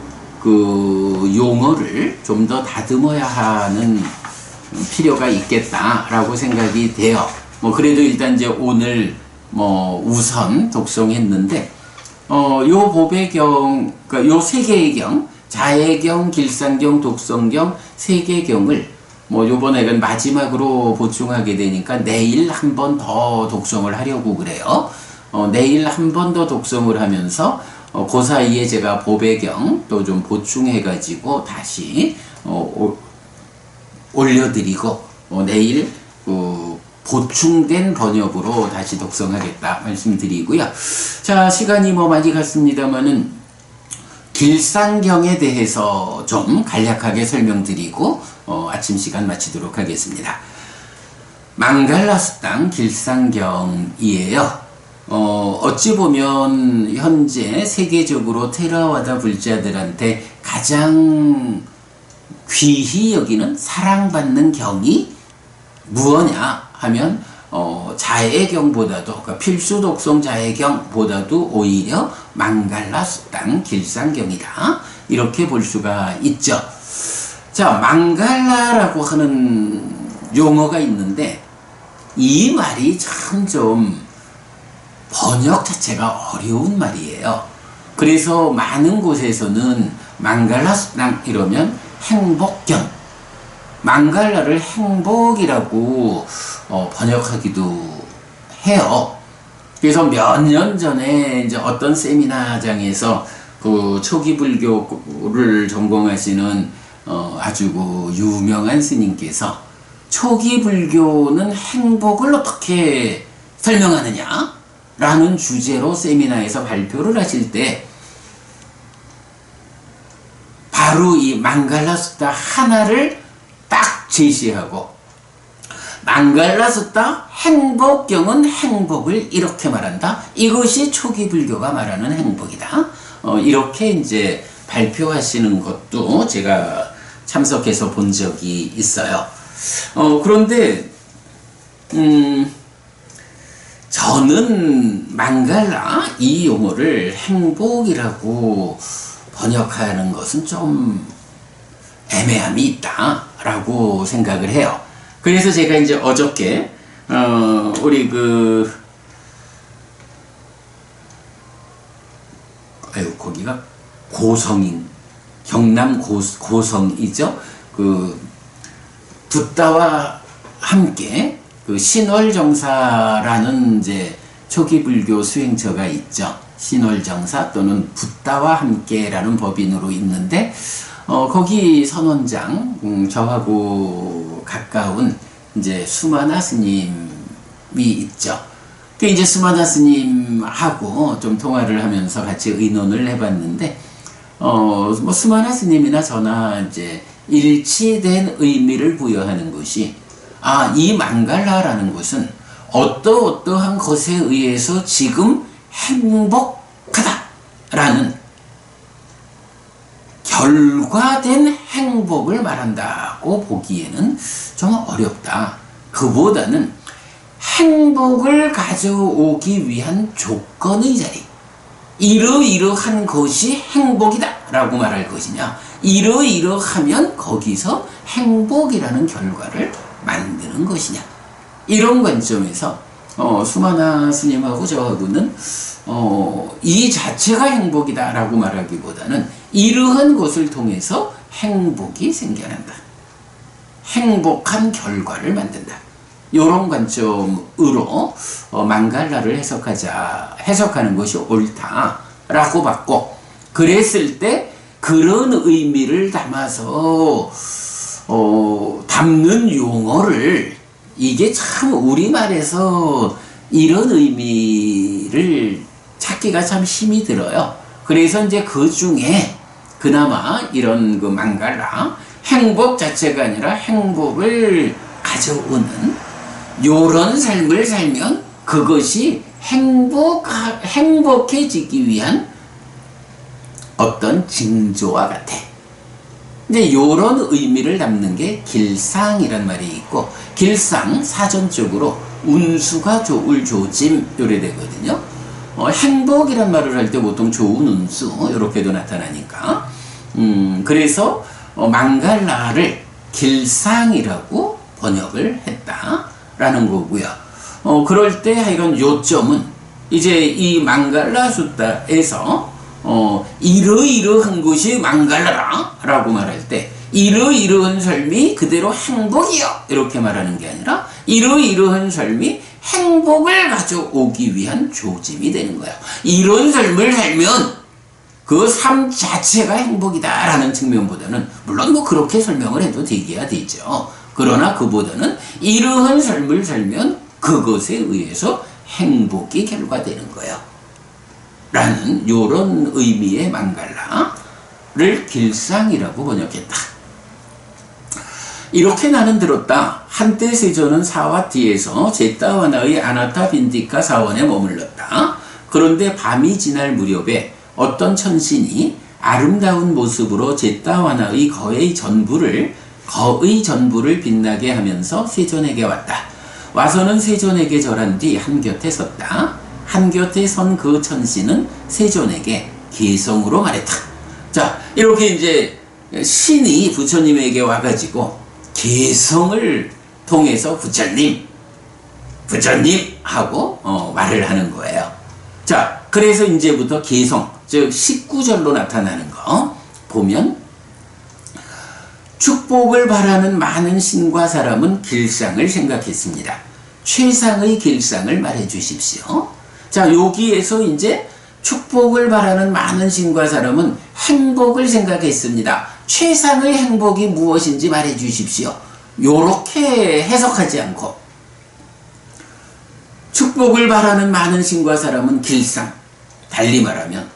그 용어를 좀 더 다듬어야 하는 필요가 있겠다라고 생각이 돼요. 그래도 일단 이제 오늘 우선 독송했는데, 요 보배경, 그러니까 요 세 개의 경, 자해경, 길상경, 독성경 세 개의 경을 요번에는 마지막으로 보충하게 되니까 내일 한 번 더 독송을 하려고 그래요. 내일 한 번 더 독송을 하면서 그 사이에 제가 보배경 또 좀 보충해가지고 다시 올려드리고 내일 보충된 번역으로 다시 독송하겠다 말씀드리고요. 자, 시간이 많이 갔습니다만은 길상경에 대해서 좀 간략하게 설명드리고 아침 시간 마치도록 하겠습니다. 망갈라수당 길상경이에요. 어찌 보면 현재 세계적으로 테라와다 불자들한테 가장 귀히 여기는 사랑받는 경이 무엇냐 하면 자해경보다도, 그러니까 필수 독송 자해경보다도 오히려 망갈라수당 길상경이다 이렇게 볼 수가 있죠. 자, 망갈라라고 하는 용어가 있는데 이 말이 참 좀 번역 자체가 어려운 말이에요. 그래서 많은 곳에서는 망갈라수당 이러면 행복경, 망갈라를 행복이라고 번역하기도 해요. 그래서 몇 년 전에 이제 어떤 세미나장에서 그 초기 불교를 전공하시는 아주 그 유명한 스님께서 초기 불교는 행복을 어떻게 설명하느냐 라는 주제로 세미나에서 발표를 하실 때 바로 이 망갈라수다 하나를 딱 제시하고, 망갈라수다 행복경은 행복을 이렇게 말한다. 이것이 초기 불교가 말하는 행복이다. 이렇게 이제 발표하시는 것도 제가 참석해서 본 적이 있어요. 그런데 저는 망갈라 이 용어를 행복이라고 번역하는 것은 좀 애매함이 있다라고 생각을 해요. 그래서 제가 이제 어저께 우리 거기가 고성인, 경남 고성이죠. 붓다와 함께 신월정사라는 이제 초기 불교 수행처가 있죠. 신월정사 또는 붓다와 함께라는 법인으로 있는데, 거기 선원장, 저하고 가까운 이제 수마나 스님 있죠. 그 이제 스마다 스님하고 좀 통화를 하면서 같이 의논을 해봤는데, 뭐 스마다 스님이나 저나 이제 일치된 의미를 부여하는 것이, 이 망갈라라는 것은 어떠한 것에 의해서 지금 행복하다라는 결과된 행복을 말한다고 보기에는 좀 어렵다. 그보다는 행복을 가져오기 위한 조건의 자리, 이러이러한 것이 행복이다 라고 말할 것이냐, 이러이러하면 거기서 행복이라는 결과를 만드는 것이냐, 이런 관점에서 수마나 스님하고 저하고는 이 자체가 행복이다 라고 말하기보다는 이러한 것을 통해서 행복이 생겨난다, 행복한 결과를 만든다, 이런 관점으로 망갈라를 해석하는 것이 옳다라고 봤고, 그랬을 때 그런 의미를 담아서 담는 용어를, 이게 참 우리말에서 이런 의미를 찾기가 참 힘이 들어요. 그래서 이제 그 중에 그나마 이런 그 망갈라, 행복 자체가 아니라 행복을 가져오는 요런 삶을 살면 그것이 행복해지기 위한 어떤 징조와 같아. 근데 요런 의미를 담는 게 길상이란 말이 있고, 길상 사전적으로 운수가 좋을 조짐 요래 되거든요. 행복이란 말을 할 때 보통 좋은 운수 요렇게도 나타나니까, 그래서 망갈라를 길상이라고 번역을 했다라는 거고요. 그럴 때 하여간 요점은 이제 이 망갈라 숫다에서 이러이러한 것이 망갈라라 라고 말할 때, 이러이러한 삶이 그대로 행복이요 이렇게 말하는 게 아니라 이러이러한 삶이 행복을 가져오기 위한 조짐이 되는 거예요. 이런 삶을 살면 그 삶 자체가 행복이다 라는 측면보다는, 물론 뭐 그렇게 설명을 해도 되기야 되죠. 그러나 그보다는 이러한 삶을 살면 그것에 의해서 행복이 결과되는 거예요 라는 요런 의미의 망갈라를 길상이라고 번역했다. 이렇게 나는 들었다. 한때 세존은 사와티에서 제타와나의 아나타빈디카 사원에 머물렀다. 그런데 밤이 지날 무렵에 어떤 천신이 아름다운 모습으로 제타와나의 거의 전부를 빛나게 하면서 세존에게 왔다. 와서는 세존에게 절한 뒤 한곁에 섰다. 한곁에 선 그 천신은 세존에게 개성으로 말했다. 자, 이렇게 이제 신이 부처님에게 와가지고 개성을 통해서 부처님 하고 말을 하는 거예요. 자, 그래서 이제부터 개성, 즉 19절로 나타나는 거 보면, 축복을 바라는 많은 신과 사람은 길상을 생각했습니다. 최상의 길상을 말해 주십시오. 자, 여기에서 이제 축복을 바라는 많은 신과 사람은 행복을 생각했습니다. 최상의 행복이 무엇인지 말해 주십시오. 요렇게 해석하지 않고, 축복을 바라는 많은 신과 사람은 길상, 달리 말하면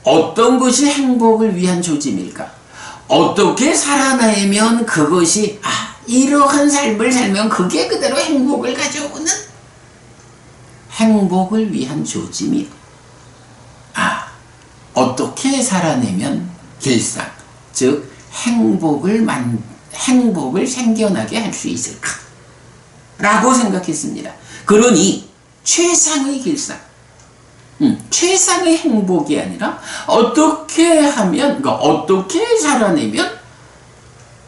어떤 것이 행복을 위한 조짐일까? 어떻게 살아내면 그것이 이러한 삶을 살면 그게 그대로 행복을 가져오는 행복을 위한 조짐이요. 어떻게 살아내면 길상, 즉 행복을 생겨나게 할 수 있을까? 라고 생각했습니다. 그러니 최상의 길상, 최상의 행복이 아니라 어떻게 하면, 그러니까 어떻게 살아내면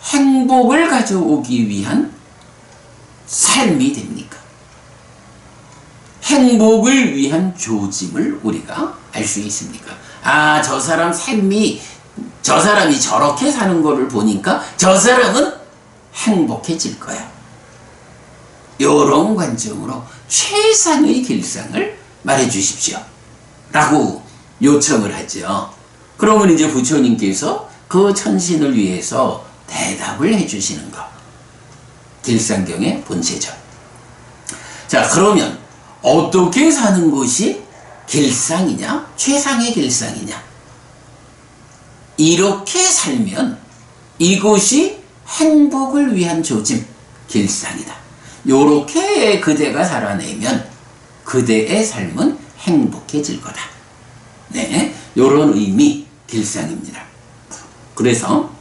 행복을 가져오기 위한 삶이 됩니까? 행복을 위한 조짐을 우리가 알 수 있습니까? 저 사람이 저렇게 사는 거를 보니까 저 사람은 행복해질 거야. 이런 관점으로 최상의 길상을 말해 주십시오 라고 요청을 하죠. 그러면 이제 부처님께서 그 천신을 위해서 대답을 해 주시는 거, 길상경의 본체죠. 자, 그러면 어떻게 사는 것이 길상이냐? 최상의 길상이냐? 이렇게 살면 이것이 행복을 위한 조짐, 길상이다. 요렇게 그대가 살아내면 그대의 삶은 행복해질 거다. 네, 요런 의미, 길상입니다. 그래서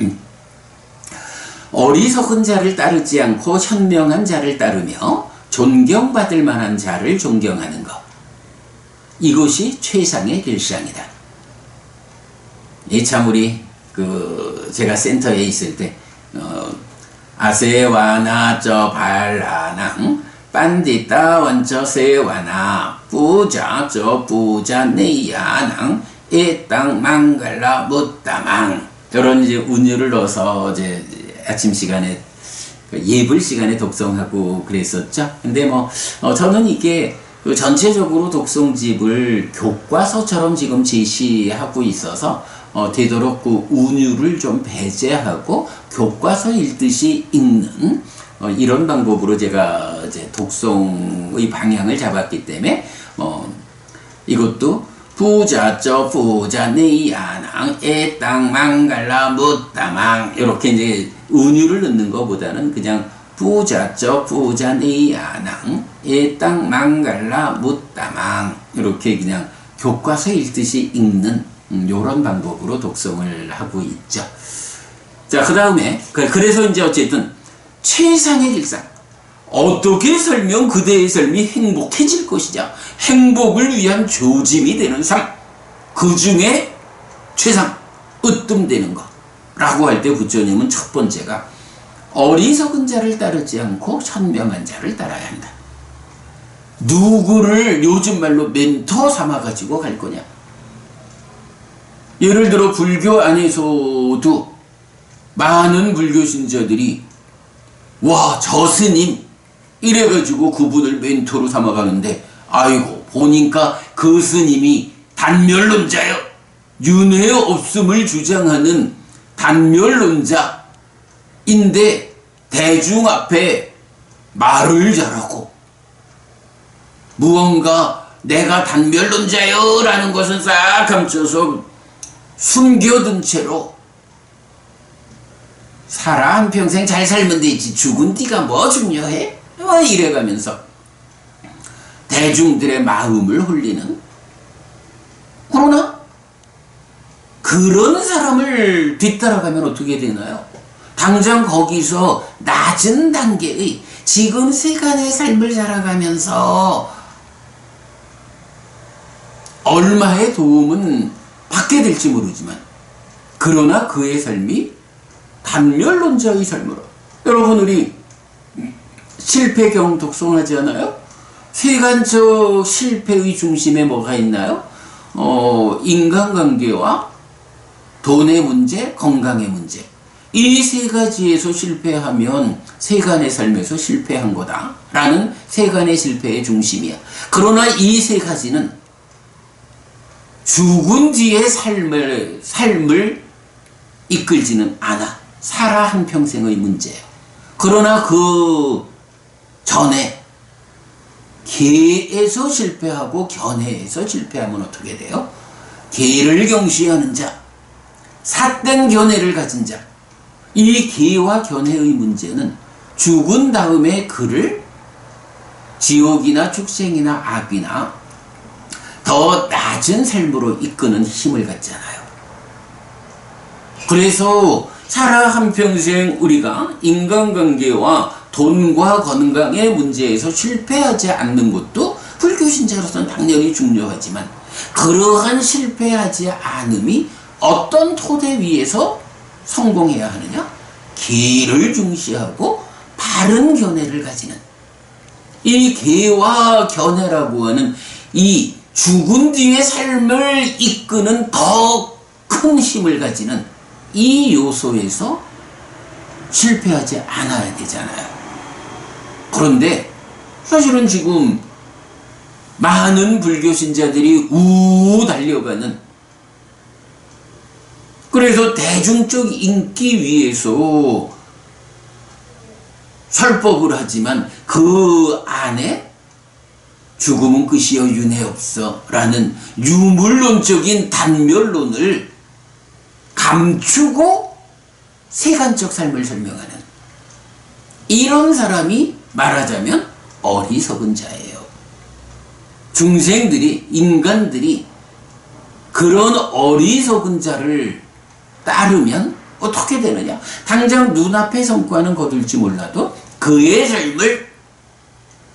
어리석은 자를 따르지 않고 현명한 자를 따르며 존경받을 만한 자를 존경하는 것, 이것이 최상의 길상이다. 이 참 우리 제가 센터에 있을 때 아세와나 저 발라낭 빤디따 원저 세와나 부자 저 부자 네야낭 에땅 망갈라 못다망, 이런 이제 운율을 넣어서 이제 아침 시간에 예불 시간에 독송하고 그랬었죠. 근데 저는 이게 전체적으로 독송집을 교과서처럼 지금 제시하고 있어서 되도록 그 운율을 좀 배제하고 교과서 읽듯이 읽는 이런 방법으로 제가 이제 독송의 방향을 잡았기 때문에 이것도 부자쩌 부자 네야낭 에땅 망갈라 묻다망, 이렇게 이제 운율을 넣는 것보다는 그냥 부자쩌 부자 네야낭 에땅 망갈라 묻다망, 이렇게 그냥 교과서 읽듯이 읽는 요런 방법으로 독송을 하고 있죠. 자, 그 다음에 그래서 이제 어쨌든 최상의 길상, 어떻게 살면 그대의 삶이 행복해질 것이냐, 행복을 위한 조짐이 되는 삶, 그 중에 최상, 으뜸되는 것 라고 할 때 부처님은 첫 번째가 어리석은 자를 따르지 않고 현명한 자를 따라야 한다. 누구를 요즘 말로 멘토 삼아가지고 갈 거냐. 예를 들어 불교 안에서도 많은 불교 신자들이 와, 저 스님 이래가지고 그분을 멘토로 삼아가는데, 아이고 보니까 그 스님이 단멸론자요, 윤회 없음을 주장하는 단멸론자인데 대중 앞에 말을 잘하고 무언가 내가 단멸론자요 라는 것은 싹 감춰서 숨겨둔 채로 살아 한평생 잘 살면 되지, 죽은 뒤가 뭐 중요해? 이래가면서 대중들의 마음을 홀리는, 그러나 그런 사람을 뒤따라가면 어떻게 되나요? 당장 거기서 낮은 단계의 지금 세간의 삶을 살아가면서 얼마의 도움은 받게 될지 모르지만, 그러나 그의 삶이 단멸론자의 삶으로, 여러분 우리 실패경 독송하지 않아요? 세간적 실패의 중심에 뭐가 있나요? 인간관계와 돈의 문제, 건강의 문제, 이 세 가지에서 실패하면 세간의 삶에서 실패한 거다 라는 세간의 실패의 중심이야. 그러나 이 세 가지는 죽은 뒤의 삶을 이끌지는 않아. 살아 한평생의 문제예요. 그러나 그 전에 계에서 실패하고 견해에서 실패하면 어떻게 돼요? 계를 경시하는 자, 삿된 견해를 가진 자, 이 계와 견해의 문제는 죽은 다음에 그를 지옥이나 축생이나 악이나 더 낮은 삶으로 이끄는 힘을 갖잖아요. 그래서 살아 한평생 우리가 인간관계와 돈과 건강의 문제에서 실패하지 않는 것도 불교신자로서는 당연히 중요하지만, 그러한 실패하지 않음이 어떤 토대 위에서 성공해야 하느냐? 계를 중시하고 바른 견해를 가지는, 이 계와 견해라고 하는 이 죽은 뒤의 삶을 이끄는 더 큰 힘을 가지는 이 요소에서 실패하지 않아야 되잖아요. 그런데 사실은 지금 많은 불교 신자들이 달려가는, 그래서 대중적 인기 위해서 설법을 하지만 그 안에 죽음은 끝이여 윤회 없어 라는 유물론적인 단멸론을 감추고 세간적 삶을 설명하는 이런 사람이 말하자면 어리석은 자예요. 중생들이, 인간들이 그런 어리석은 자를 따르면 어떻게 되느냐? 당장 눈앞의 성과는 거둘지 몰라도 그의 삶을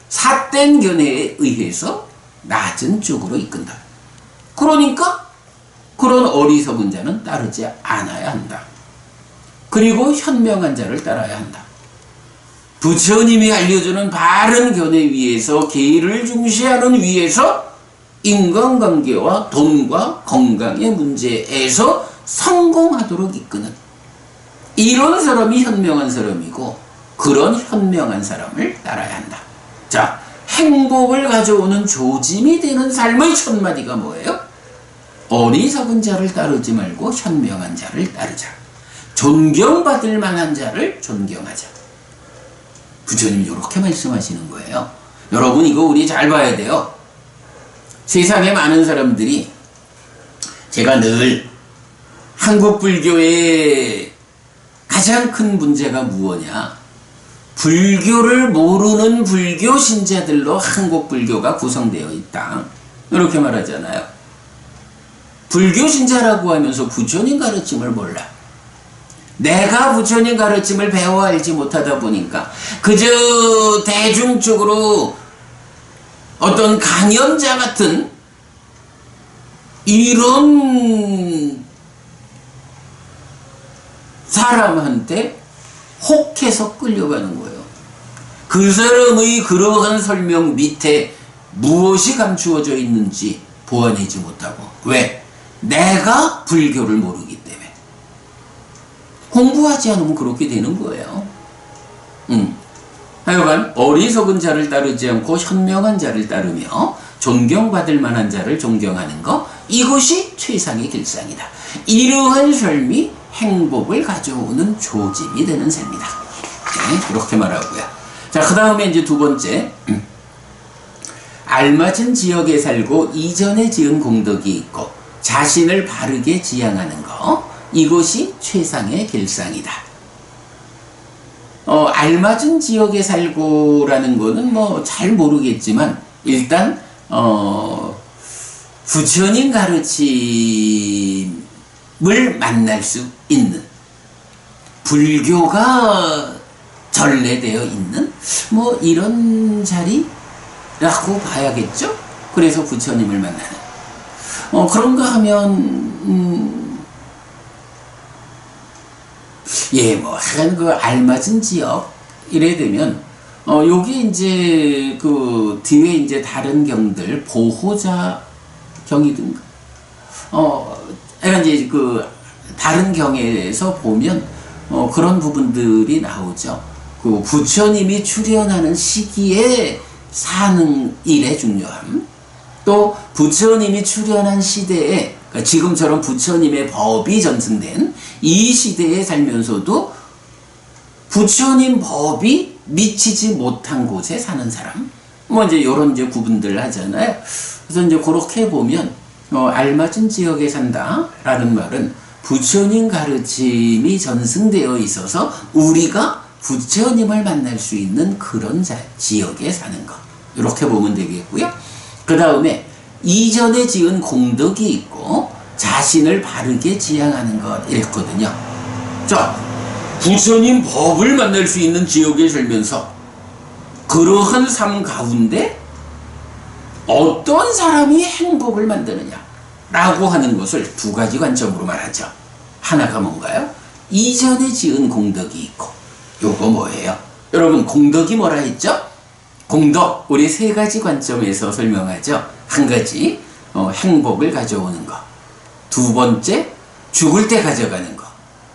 삿된 견해에 의해서 낮은 쪽으로 이끈다. 그러니까 그런 어리석은 자는 따르지 않아야 한다. 그리고 현명한 자를 따라야 한다. 부처님이 알려주는 바른 견해 위에서, 계의를 중시하는 위에서 인간관계와 돈과 건강의 문제에서 성공하도록 이끄는 이런 사람이 현명한 사람이고, 그런 현명한 사람을 따라야 한다. 자, 행복을 가져오는 조짐이 되는 삶의 첫 마디가 뭐예요? 어리석은 자를 따르지 말고 현명한 자를 따르자. 존경받을 만한 자를 존경하자. 부처님이 이렇게 말씀하시는 거예요. 여러분, 이거 우리 잘 봐야 돼요. 세상에 많은 사람들이, 제가 늘 한국 불교의 가장 큰 문제가 무엇이냐? 불교를 모르는 불교 신자들로 한국 불교가 구성되어 있다. 이렇게 말하잖아요. 불교 신자라고 하면서 부처님 가르침을 몰라. 내가 부처님 가르침을 배워 알지 못하다 보니까 그저 대중적으로 어떤 강연자 같은 이런 사람한테 혹해서 끌려가는 거예요. 그 사람의 그러한 설명 밑에 무엇이 감추어져 있는지 보아내지 못하고. 왜? 내가 불교를 모르기 때문에. 공부하지 않으면 그렇게 되는 거예요. 하여간 어리석은 자를 따르지 않고 현명한 자를 따르며 존경받을 만한 자를 존경하는 것, 이것이 최상의 길상이다. 이러한 삶이 행복을 가져오는 조짐이 되는 삶이다. 네, 그렇게 말하고요. 자, 그 다음에 이제 두 번째, 알맞은 지역에 살고 이전에 지은 공덕이 있고 자신을 바르게 지향하는 것, 이것이 최상의 길상이다. 알맞은 지역에 살고라는 거는 뭐 잘 모르겠지만, 일단 부처님 가르침을 만날 수 있는, 불교가 전래되어 있는 뭐 이런 자리라고 봐야겠죠. 그래서 부처님을 만나는, 그런가 하면 뭐 하여간 그 알맞은 지역 이래 되면 여기 이제 그 뒤에 이제 다른 경들, 보호자 경이든가 이제 그 다른 경에서 보면 그런 부분들이 나오죠. 그 부처님이 출현하는 시기에 사는 일의 중요함, 또 부처님이 출현한 시대에, 그러니까 지금처럼 부처님의 법이 전승된 이 시대에 살면서도 부처님 법이 미치지 못한 곳에 사는 사람, 뭐 이제 요런 이제 구분들 하잖아요. 그래서 이제 그렇게 보면 알맞은 지역에 산다라는 말은 부처님 가르침이 전승되어 있어서 우리가 부처님을 만날 수 있는 그런 지역에 사는 것, 이렇게 보면 되겠고요. 그 다음에 이전에 지은 공덕이 있고 자신을 바르게 지향하는 것 이랬거든요. 자, 부처님 법을 만날 수 있는 지역에 살면서 그러한 삶 가운데 어떤 사람이 행복을 만드느냐 라고 하는 것을 두 가지 관점으로 말하죠. 하나가 뭔가요? 이전에 지은 공덕이 있고, 요거 뭐예요? 여러분, 공덕이 뭐라 했죠? 공덕, 우리 세 가지 관점에서 설명하죠. 한 가지, 행복을 가져오는 것. 두 번째, 죽을 때 가져가는 것.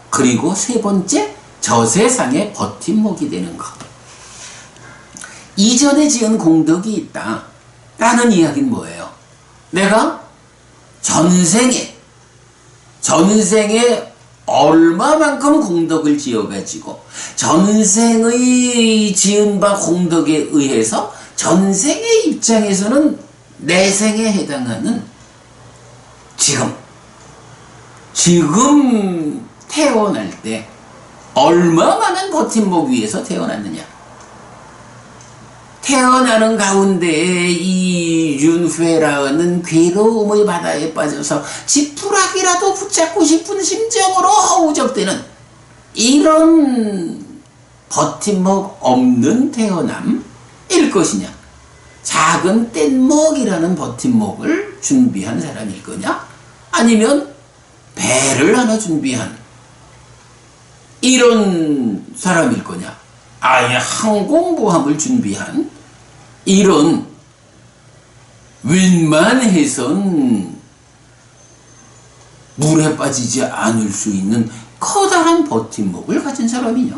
그리고 세 번째, 저 세상에 버팀목이 되는 것. 이전에 지은 공덕이 있다 라는 이야기는 뭐예요? 내가 전생에 얼마만큼 공덕을 지어가지고 전생의 지은 바 공덕에 의해서 전생의 입장에서는 내생에 해당하는 지금 태어날 때 얼마만한 버팀목 위에서 태어났느냐. 태어나는 가운데 이 윤회라는 괴로움의 바다에 빠져서 지푸라기라도 붙잡고 싶은 심정으로 허우적대는 이런 버팀목 없는 태어남일 것이냐, 작은 뗏목이라는 버팀목을 준비한 사람일 거냐, 아니면 배를 하나 준비한 이런 사람일 거냐, 아예 항공모함을 준비한 이런 웬만해선 물에 빠지지 않을 수 있는 커다란 버팀목을 가진 사람이냐.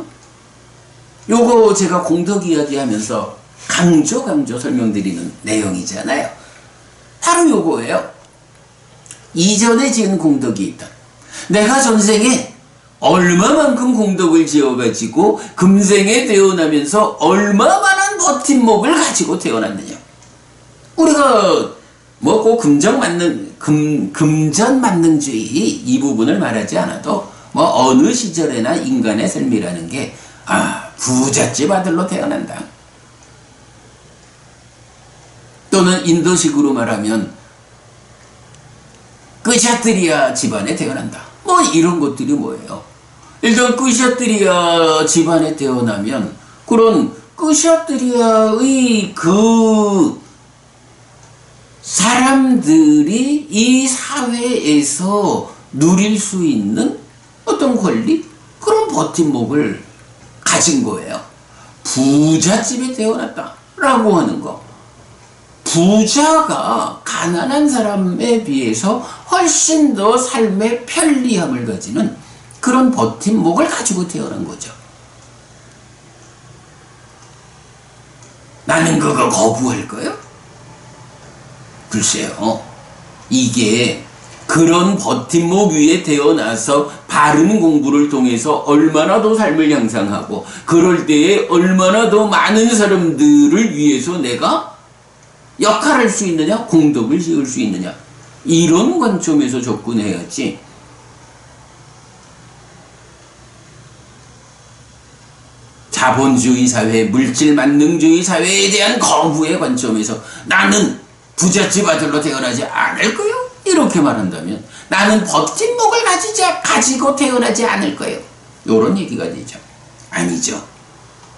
요거 제가 공덕 이야기하면서 강조 설명드리는 내용이잖아요. 바로 요거예요. 이전에 지은 공덕이 있다. 내가 전생에 얼마만큼 공덕을 지어가지고 금생에 태어나면서 얼마만한 버팀목을 가지고 태어났느냐. 우리가 뭐 꼭 금전만능주의 이 부분을 말하지 않아도 뭐 어느 시절에나 인간의 삶이라는 게 부잣집 아들로 태어난다. 또는 인도식으로 말하면 끄샤트리아 집안에 태어난다. 뭐 이런 것들이 뭐예요? 일단 끄샤트리아 집안에 태어나면 그런 끄샤트리아의 그 사람들이 이 사회에서 누릴 수 있는 어떤 권리? 그런 버팀목을 가진 거예요. 부잣집에 태어났다 라고 하는 거. 부자가 가난한 사람에 비해서 훨씬 더 삶의 편리함을 가지는 그런 버팀목을 가지고 태어난 거죠. 나는 그거 거부할까요? 글쎄요. 이게 그런 버팀목 위에 태어나서 바른 공부를 통해서 얼마나 더 삶을 향상하고 그럴 때에 얼마나 더 많은 사람들을 위해서 내가 역할할 수 있느냐, 공덕을 지을 수 있느냐, 이런 관점에서 접근해야지. 자본주의 사회, 물질만능주의 사회에 대한 거부의 관점에서 나는 부잣집 아들로 태어나지 않을 거요, 이렇게 말한다면 나는 버팀목을 가지고 태어나지 않을 거예요, 이런 얘기가 되죠. 아니죠.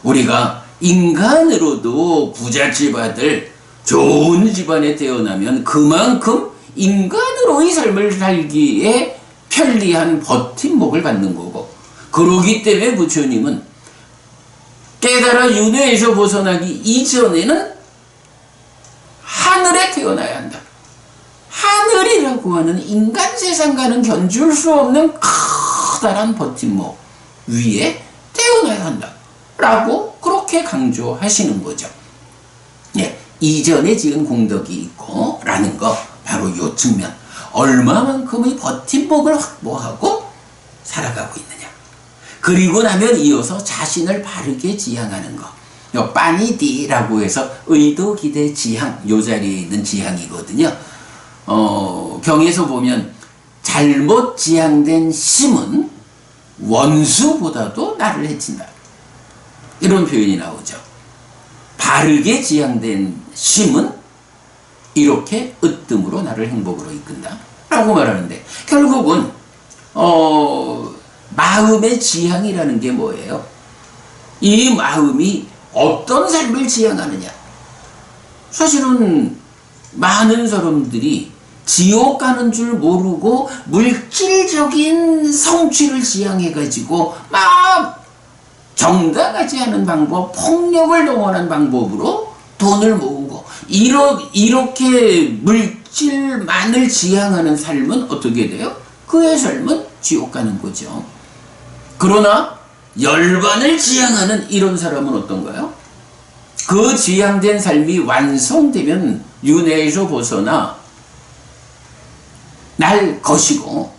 우리가 인간으로도 부잣집 아들, 좋은 집안에 태어나면 그만큼 인간으로의 삶을 살기에 편리한 버팀목을 갖는 거고, 그러기 때문에 부처님은 깨달아 윤회에서 벗어나기 이전에는 하늘에 태어나야 한다. 하늘이라고 하는 인간 세상과는 견줄 수 없는 커다란 버팀목 위에 태어나야 한다 라고 그렇게 강조하시는 거죠. 예. 이전에 지은 공덕이 있고 라는 거, 바로 요 측면, 얼마만큼의 버팀목을 확보하고 살아가고 있느냐. 그리고 나면 이어서 자신을 바르게 지향하는 거, 요 빠니디라고 해서 의도, 기대, 지향, 요 자리에 있는 지향이거든요. 경에서 보면 잘못 지향된 심은 원수보다도 나를 해친다, 이런 표현이 나오죠. 바르게 지향된 심은 이렇게 으뜸으로 나를 행복으로 이끈다 라고 말하는데, 결국은 마음의 지향이라는 게 뭐예요? 이 마음이 어떤 삶을 지향하느냐. 사실은 많은 사람들이 지옥 가는 줄 모르고 물질적인 성취를 지향해가지고 막 정당하지 않은 방법, 폭력을 동원한 방법으로 돈을 모으고 이렇게 물질만을 지향하는 삶은 어떻게 돼요? 그의 삶은 지옥 가는 거죠. 그러나 열반을 지향하는 이런 사람은 어떤가요? 그 지향된 삶이 완성되면 윤회에서 벗어나 날 것이고,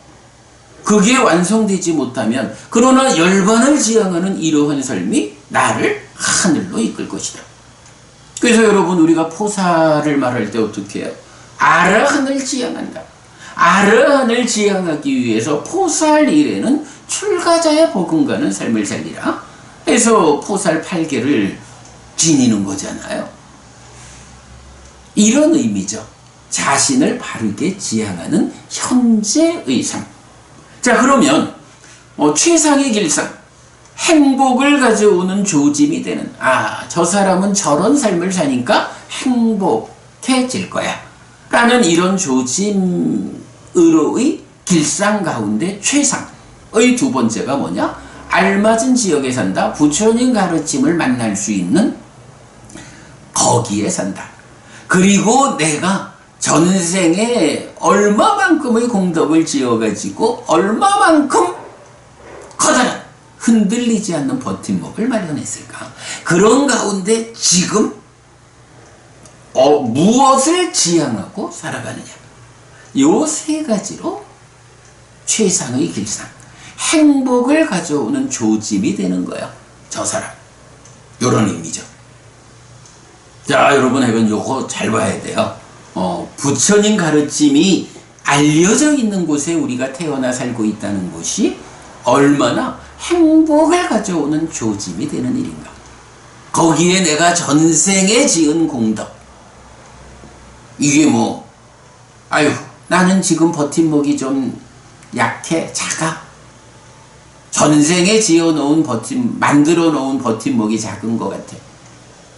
그게 완성되지 못하면 그러나 열반을 지향하는 이러한 삶이 나를 하늘로 이끌 것이다. 그래서 여러분 우리가 포사를 말할 때 어떻게 해요? 아라한을 지향한다. 아라한을 지향하기 위해서 포사할 일에는 출가자의 버금가는 삶을 살리라 해서 포살 8개를 지니는 거잖아요. 이런 의미죠. 자신을 바르게 지향하는 현재의 삶. 자, 그러면 최상의 길상, 행복을 가져오는 조짐이 되는, 저 사람은 저런 삶을 사니까 행복해질 거야 라는 이런 조짐으로의 길상 가운데 최상의 두 번째가 뭐냐? 알맞은 지역에 산다. 부처님 가르침을 만날 수 있는 거기에 산다. 그리고 내가 전생에 얼마만큼의 공덕을 지어가지고 얼마만큼 커다란 흔들리지 않는 버팀목을 마련했을까? 그런 가운데 지금 무엇을 지향하고 살아가느냐? 요 세 가지로 최상의 길상, 행복을 가져오는 조짐이 되는 거야. 저 사람. 요런 의미죠. 자, 여러분, 이건 요거 잘 봐야 돼요. 부처님 가르침이 알려져 있는 곳에 우리가 태어나 살고 있다는 것이 얼마나 행복을 가져오는 조짐이 되는 일인가. 거기에 내가 전생에 지은 공덕. 이게 나는 지금 버팀목이 좀 약해, 작아. 전생에 만들어 놓은 버팀목이 작은 것 같아.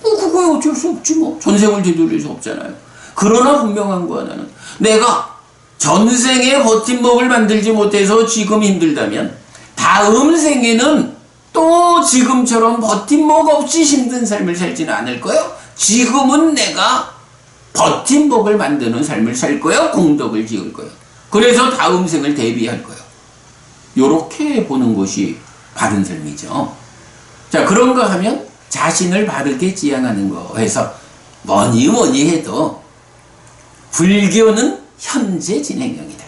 그거야 어쩔 수 없지 전생을 되돌릴 수 없잖아요. 그러나 분명한 거 하나는, 내가 전생에 버팀목을 만들지 못해서 지금 힘들다면 다음 생에는 또 지금처럼 버팀목 없이 힘든 삶을 살지는 않을 거예요. 지금은 내가 버팀목을 만드는 삶을 살 거예요. 공덕을 지을 거예요. 그래서 다음 생을 대비할 거예요. 요렇게 보는 것이 바른 삶이죠. 자, 그런가 하면 자신을 바르게 지향하는 거 해서 뭐니 해도 불교는 현재 진행형이다.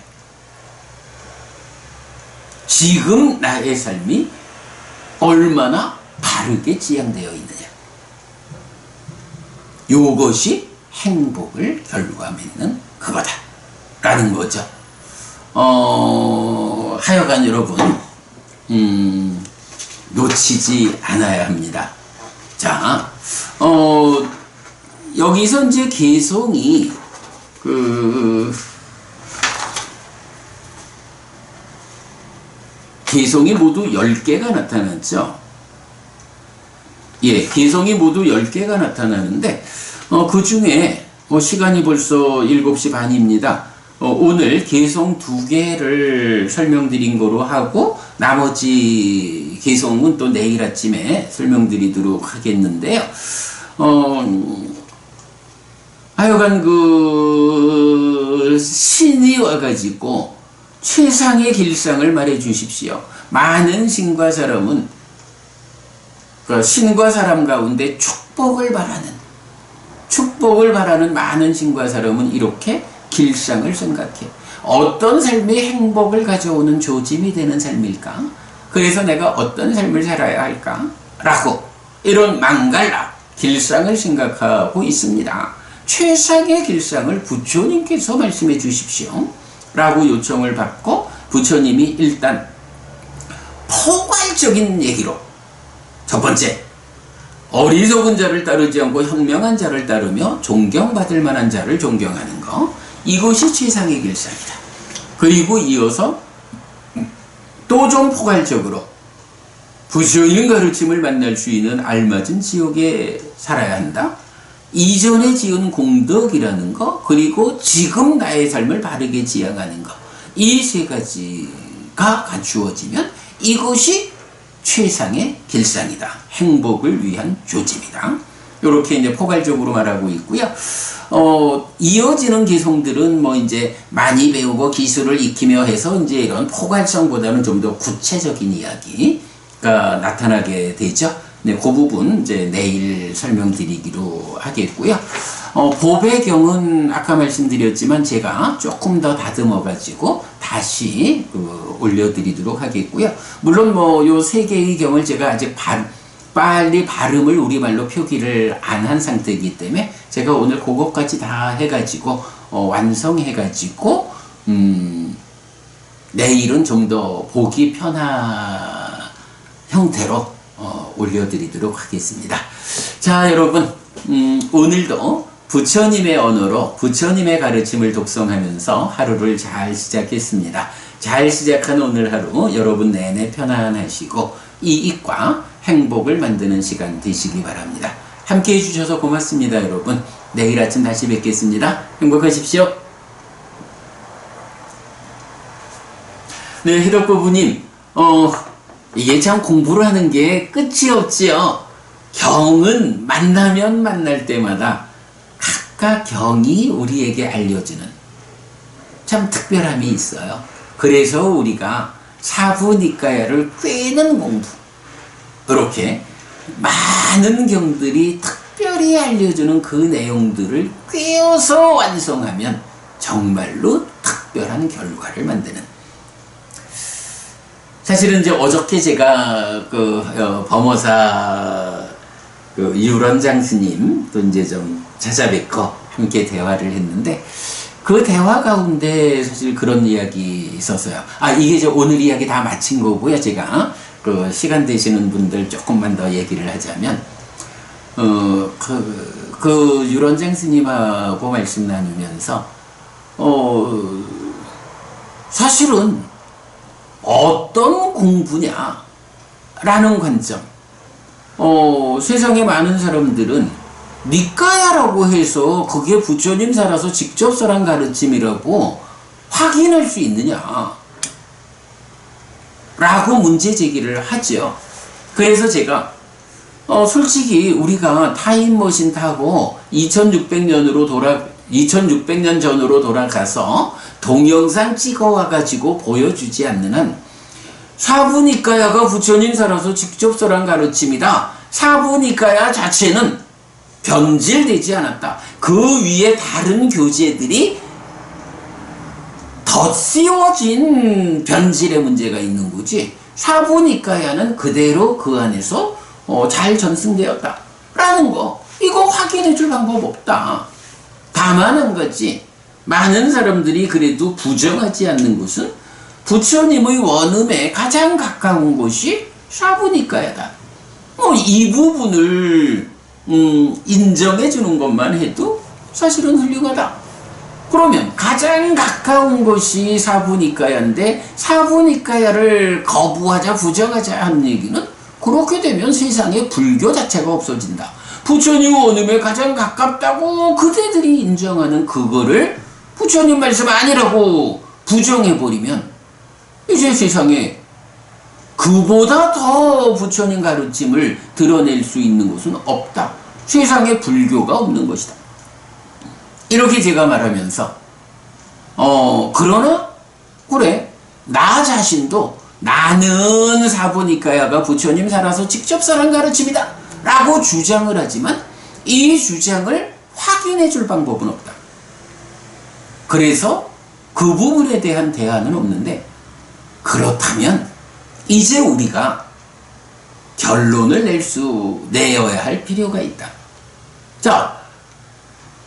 지금 나의 삶이 얼마나 바르게 지향되어 있느냐. 요것이 행복을 결과맺는 그거다 라는 거죠. 하여간 여러분 놓치지 않아야 합니다. 자, 여기서 이제 개성이 개성이 모두 10개가 나타났죠. 예, 개성이 모두 10개가 나타나는데 그 중에 시간이 벌써 7시 반입니다. 오늘 개성 2개를 설명드린 거로 하고 나머지 개성은 또 내일 아침에 설명드리도록 하겠는데요. 하여간 신이 와가지고 최상의 길상을 말해 주십시오. 많은 신과 사람은 신과 사람 가운데 축복을 바라는 많은 신과 사람은 이렇게 길상을 생각해. 어떤 삶이 행복을 가져오는 조짐이 되는 삶일까? 그래서 내가 어떤 삶을 살아야 할까? 라고 이런 망갈라 길상을 생각하고 있습니다. 최상의 길상을 부처님께서 말씀해 주십시오 라고 요청을 받고 부처님이 일단 포괄적인 얘기로 첫 번째, 어리석은 자를 따르지 않고 현명한 자를 따르며 존경받을 만한 자를 존경하는 것, 이것이 최상의 길상이다. 그리고 이어서 또 좀 포괄적으로 부처님 가르침을 만날 수 있는 알맞은 지옥에 살아야 한다. 이전에 지은 공덕이라는 것, 그리고 지금 나의 삶을 바르게 지향하는 것, 이 세 가지가 갖추어지면 이것이 최상의 길상이다. 행복을 위한 조짐이다. 이렇게 이제 포괄적으로 말하고 있고요. 이어지는 개성들은 이제 많이 배우고 기술을 익히며 해서 이제 이런 포괄성보다는 좀 더 구체적인 이야기가 나타나게 되죠. 네, 그 부분 이제 내일 설명드리기로 하겠고요. 법의 경은 아까 말씀드렸지만 제가 조금 더 다듬어 가지고 다시 올려드리도록 하겠고요. 물론 요 세 개의 경을 제가 아직 빨리 발음을 우리말로 표기를 안 한 상태이기 때문에 제가 오늘 그것까지 다 해가지고 완성해가지고 내일은 좀 더 보기 편한 형태로 올려드리도록 하겠습니다. 자, 여러분, 오늘도 부처님의 언어로 부처님의 가르침을 독송하면서 하루를 잘 시작했습니다. 잘 시작한 오늘 하루 여러분 내내 편안하시고 이익과 행복을 만드는 시간 되시기 바랍니다. 함께 해주셔서 고맙습니다, 여러분. 내일 아침 다시 뵙겠습니다. 행복하십시오. 네, 희덕부부님, 이게 참 공부를 하는 게 끝이 없지요. 경은 만나면 만날 때마다 각각 경이 우리에게 알려주는 참 특별함이 있어요. 그래서 우리가 사부니까야를 꿰는 공부, 이렇게 많은 경들이 특별히 알려주는 그 내용들을 꿰어서 완성하면 정말로 특별한 결과를 만드는. 사실은 이제 어저께 제가 범어사 유런장 스님 또 이제 좀 찾아뵙고 함께 대화를 했는데, 그 대화 가운데 사실 그런 이야기 있었어요. 이게 이제 오늘 이야기 다 마친 거고요. 제가 시간 되시는 분들 조금만 더 얘기를 하자면, 유런장 스님하고 말씀 나누면서, 사실은 어떤 공부냐라는 관점, 세상에 많은 사람들은 니까야라고 해서 그게 부처님 살아서 직접 설한 가르침이라고 확인할 수 있느냐 라고 문제 제기를 하죠. 그래서 제가 솔직히 우리가 타임머신 타고 2600년 전으로 돌아가서 동영상 찍어와가지고 보여주지 않는 한 사부니까야가 부처님 살아서 직접 설한 가르침이다. 사부니까야 자체는 변질되지 않았다. 그 위에 다른 교재들이 덧씌워진 변질의 문제가 있는 거지, 사부니까야는 그대로 그 안에서 잘 전승되었다 라는 거, 이거 확인해 줄 방법 없다. 다만 한 가지, 많은 사람들이 그래도 부정하지 않는 것은 부처님의 원음에 가장 가까운 곳이 사부니까야다. 이 부분을 인정해 주는 것만 해도 사실은 훌륭하다. 그러면 가장 가까운 것이 사부니까야인데 사부니까야를 거부하자, 부정하자 하는 얘기는, 그렇게 되면 세상에 불교 자체가 없어진다. 부처님 원음에 가장 가깝다고 그대들이 인정하는 그거를 부처님 말씀 아니라고 부정해버리면 이제 세상에 그보다 더 부처님 가르침을 드러낼 수 있는 것은 없다. 세상에 불교가 없는 것이다. 이렇게 제가 말하면서 그러나 그래, 나 자신도 나는 사부니까야가 부처님 살아서 직접 설한 가르침이다 라고 주장을 하지만 이 주장을 확인해 줄 방법은 없다. 그래서 그 부분에 대한 대안은 없는데, 그렇다면 이제 우리가 결론을 내어야 할 필요가 있다. 자,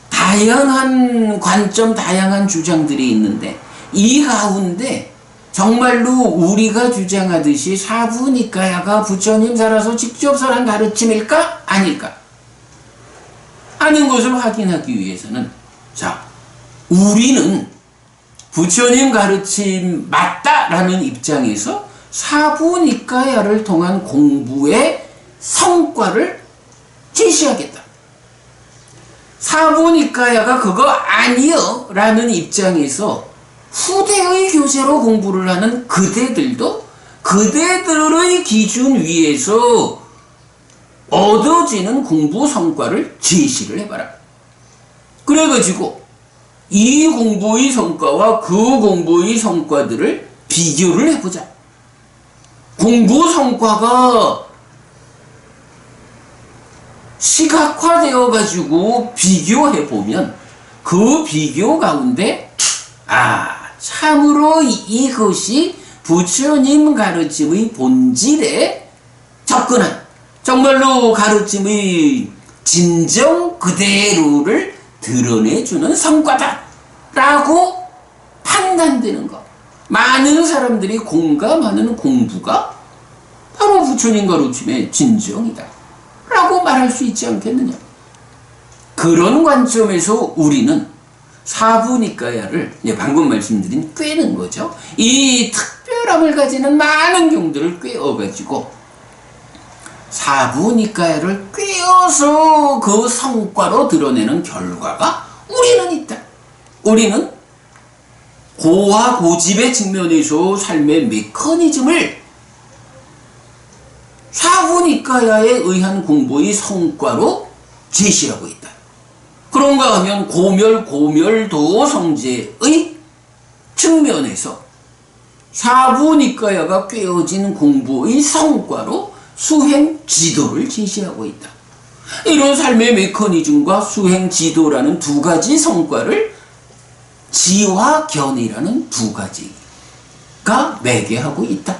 다양한 관점, 다양한 주장들이 있는데 이 가운데 정말로 우리가 주장하듯이 사부니까야가 부처님 살아서 직접 설한 가르침일까? 아닐까? 하는 것을 확인하기 위해서는, 자, 우리는 부처님 가르침 맞다라는 입장에서 사부니까야를 통한 공부의 성과를 제시하겠다. 사부니까야가 그거 아니요 라는 입장에서 후대의 교재로 공부를 하는 그대들도 그대들의 기준 위에서 얻어지는 공부 성과를 제시를 해봐라. 그래가지고 이 공부의 성과와 그 공부의 성과들을 비교를 해보자. 공부 성과가 시각화되어 가지고 비교해보면 그 비교 가운데 참으로 이것이 부처님 가르침의 본질에 접근한 정말로 가르침의 진정 그대로를 드러내주는 성과다라고 판단되는 것. 많은 사람들이 공감하는 공부가 바로 부처님 가르침의 진정이다 라고 말할 수 있지 않겠느냐. 그런 관점에서 우리는 사부니까야를 방금 말씀드린 꿰는 거죠. 이 특별함을 가지는 많은 경들을 꿰어가지고 사부니까야를 꿰어서 그 성과로 드러내는 결과가 우리는 있다. 우리는 고와 고집의 측면에서 삶의 메커니즘을 사부니까야에 의한 공부의 성과로 제시하고 있다. 그런가 하면 고멸도 성제의 측면에서 사부니까야가 꿰어진 공부의 성과로 수행 지도를 제시하고 있다. 이런 삶의 메커니즘과 수행 지도라는 두 가지 성과를 지와 견이라는 두 가지가 매개하고 있다.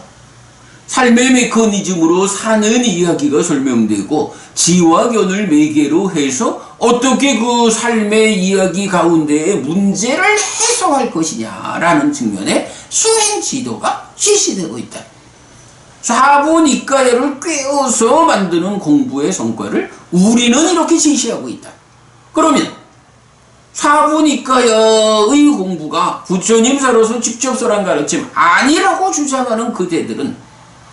삶의 메커니즘으로 사는 이야기가 설명되고 지와 견을 매개로 해서 어떻게 그 삶의 이야기 가운데에 문제를 해소할 것이냐라는 측면에 수행 지도가 실시되고 있다. 사부니까야를 꿰어서 만드는 공부의 성과를 우리는 이렇게 제시하고 있다. 그러면 사부니까야의 공부가 부처님사로서 직접 설한 가르침 아니라고 주장하는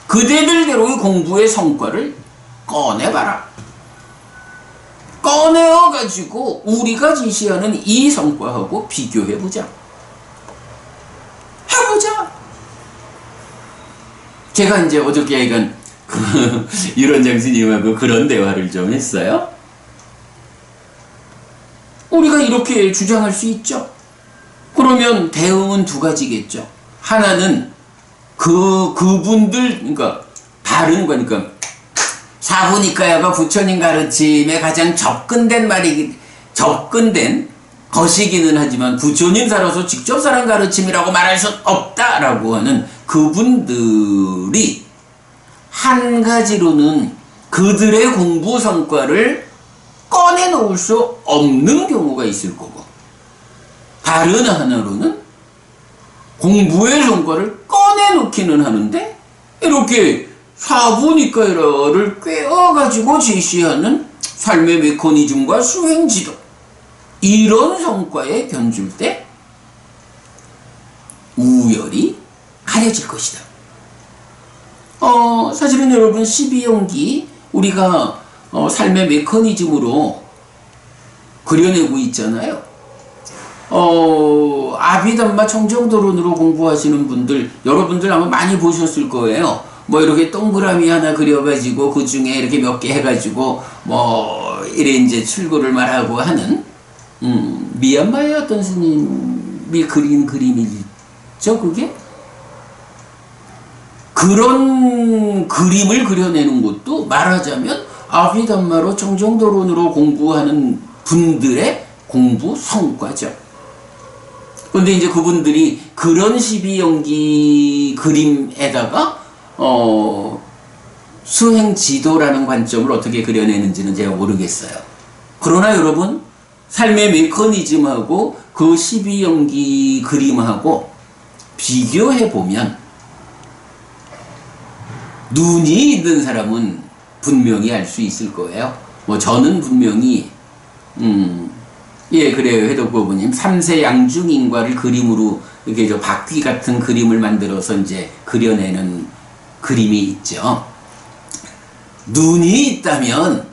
그대들대로의 공부의 성과를 꺼내봐라. 꺼내어가지고 우리가 제시하는 이 성과하고 비교해보자. 해보자. 제가 이제 어저께 유런장 스님하고 그런 대화를 좀 했어요. 우리가 이렇게 주장할 수 있죠. 그러면 대응은 두 가지겠죠. 하나는 그분들, 그러니까 다른 거니까 사부니까야가 부처님 가르침에 가장 접근된 것이기는 하지만 부처님사로서 직접 설한 가르침이라고 말할 수 없다라고 하는 그분들이 한 가지로는 그들의 공부 성과를 꺼내놓을 수 없는 경우가 있을 거고, 다른 하나로는 공부의 성과를 꺼내놓기는 하는데 이렇게 사부니까야를 꿰어가지고 제시하는 삶의 메커니즘과 수행지도, 이런 성과에 견줄 때 우열이 가려질 것이다. 사실은 여러분 12연기 우리가 삶의 메커니즘으로 그려내고 있잖아요. 아비담마 청정도론으로 공부하시는 분들, 여러분들 아마 많이 보셨을 거예요. 뭐 이렇게 동그라미 하나 그려가지고 그 중에 이렇게 몇 개 해가지고 뭐 이래 이제 출구를 말하고 하는 미얀마의 어떤 스님이 그린 그림이죠, 그게? 그런 그림을 그려내는 것도 말하자면 아비담마로 청정도론으로 공부하는 분들의 공부 성과죠. 근데 이제 그분들이 그런 12연기 그림에다가 수행 지도라는 관점을 어떻게 그려내는지는 제가 모르겠어요. 그러나 여러분, 삶의 메커니즘하고 그 12연기 그림하고 비교해보면 눈이 있는 사람은 분명히 알 수 있을 거예요. 뭐 저는 분명히 예, 그래요. 해독고부님 3세 양중인과를 그림으로 이렇게 저 바퀴 같은 그림을 만들어서 이제 그려내는 그림이 있죠. 눈이 있다면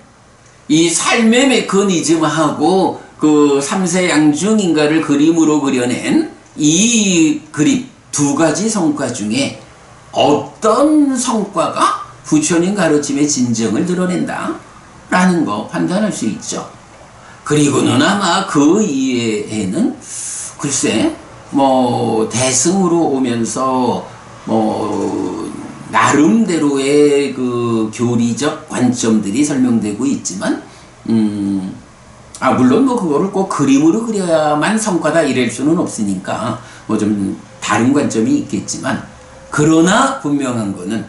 이 삶의 메커니즘하고 그 3세 양중인과를 그림으로 그려낸 이 그림 두 가지 성과 중에 어떤 성과가 부처님 가르침의 진정을 드러낸다 라는 거 판단할 수 있죠. 그리고는 아마 그 이외에는 글쎄 뭐 대승으로 오면서 뭐 나름대로의 그 교리적 관점들이 설명되고 있지만 물론 뭐 그거를 꼭 그림으로 그려야만 성과다 이럴 수는 없으니까 뭐 좀 다른 관점이 있겠지만, 그러나 분명한 거는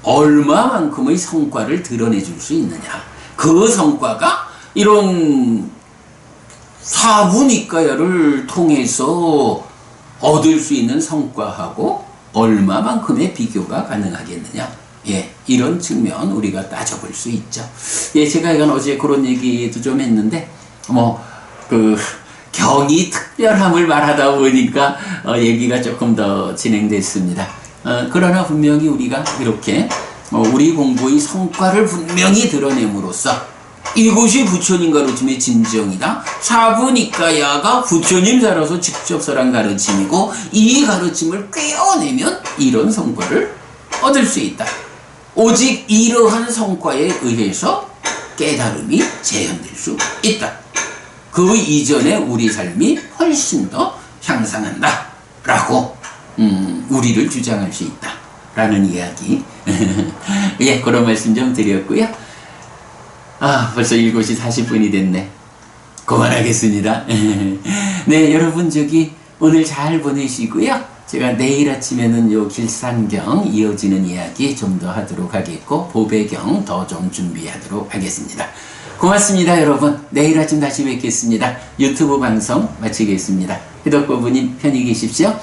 얼마만큼의 성과를 드러내줄 수 있느냐. 그 성과가 이런 사분이과야를 통해서 얻을 수 있는 성과하고 얼마만큼의 비교가 가능하겠느냐. 예, 이런 측면 우리가 따져볼 수 있죠. 예, 제가 이건 어제 그런 얘기도 좀 했는데, 경이 특별함을 말하다 보니까, 얘기가 조금 더 진행됐습니다. 그러나 분명히 우리가 이렇게, 우리 공부의 성과를 분명히 드러냄으로써 이것이 부처님 가르침의 진정이다. 사부니까야가 부처님 살아서 직접 설한 가르침이고 이 가르침을 꿰어내면 이런 성과를 얻을 수 있다. 오직 이러한 성과에 의해서 깨달음이 재현될 수 있다. 그 이전에 우리 삶이 훨씬 더 향상한다. 라고 우리를 주장할 수 있다. 라는 이야기. 예, 그런 말씀 좀 드렸고요. 벌써 7시 40분이 됐네. 그만하겠습니다. 네, 여러분 오늘 잘 보내시고요. 제가 내일 아침에는 요 길상경 이어지는 이야기 좀 더 하도록 하겠고, 보배경 더 좀 준비하도록 하겠습니다. 고맙습니다, 여러분. 내일 아침 다시 뵙겠습니다. 유튜브 방송 마치겠습니다. 해독부부님 편히 계십시오.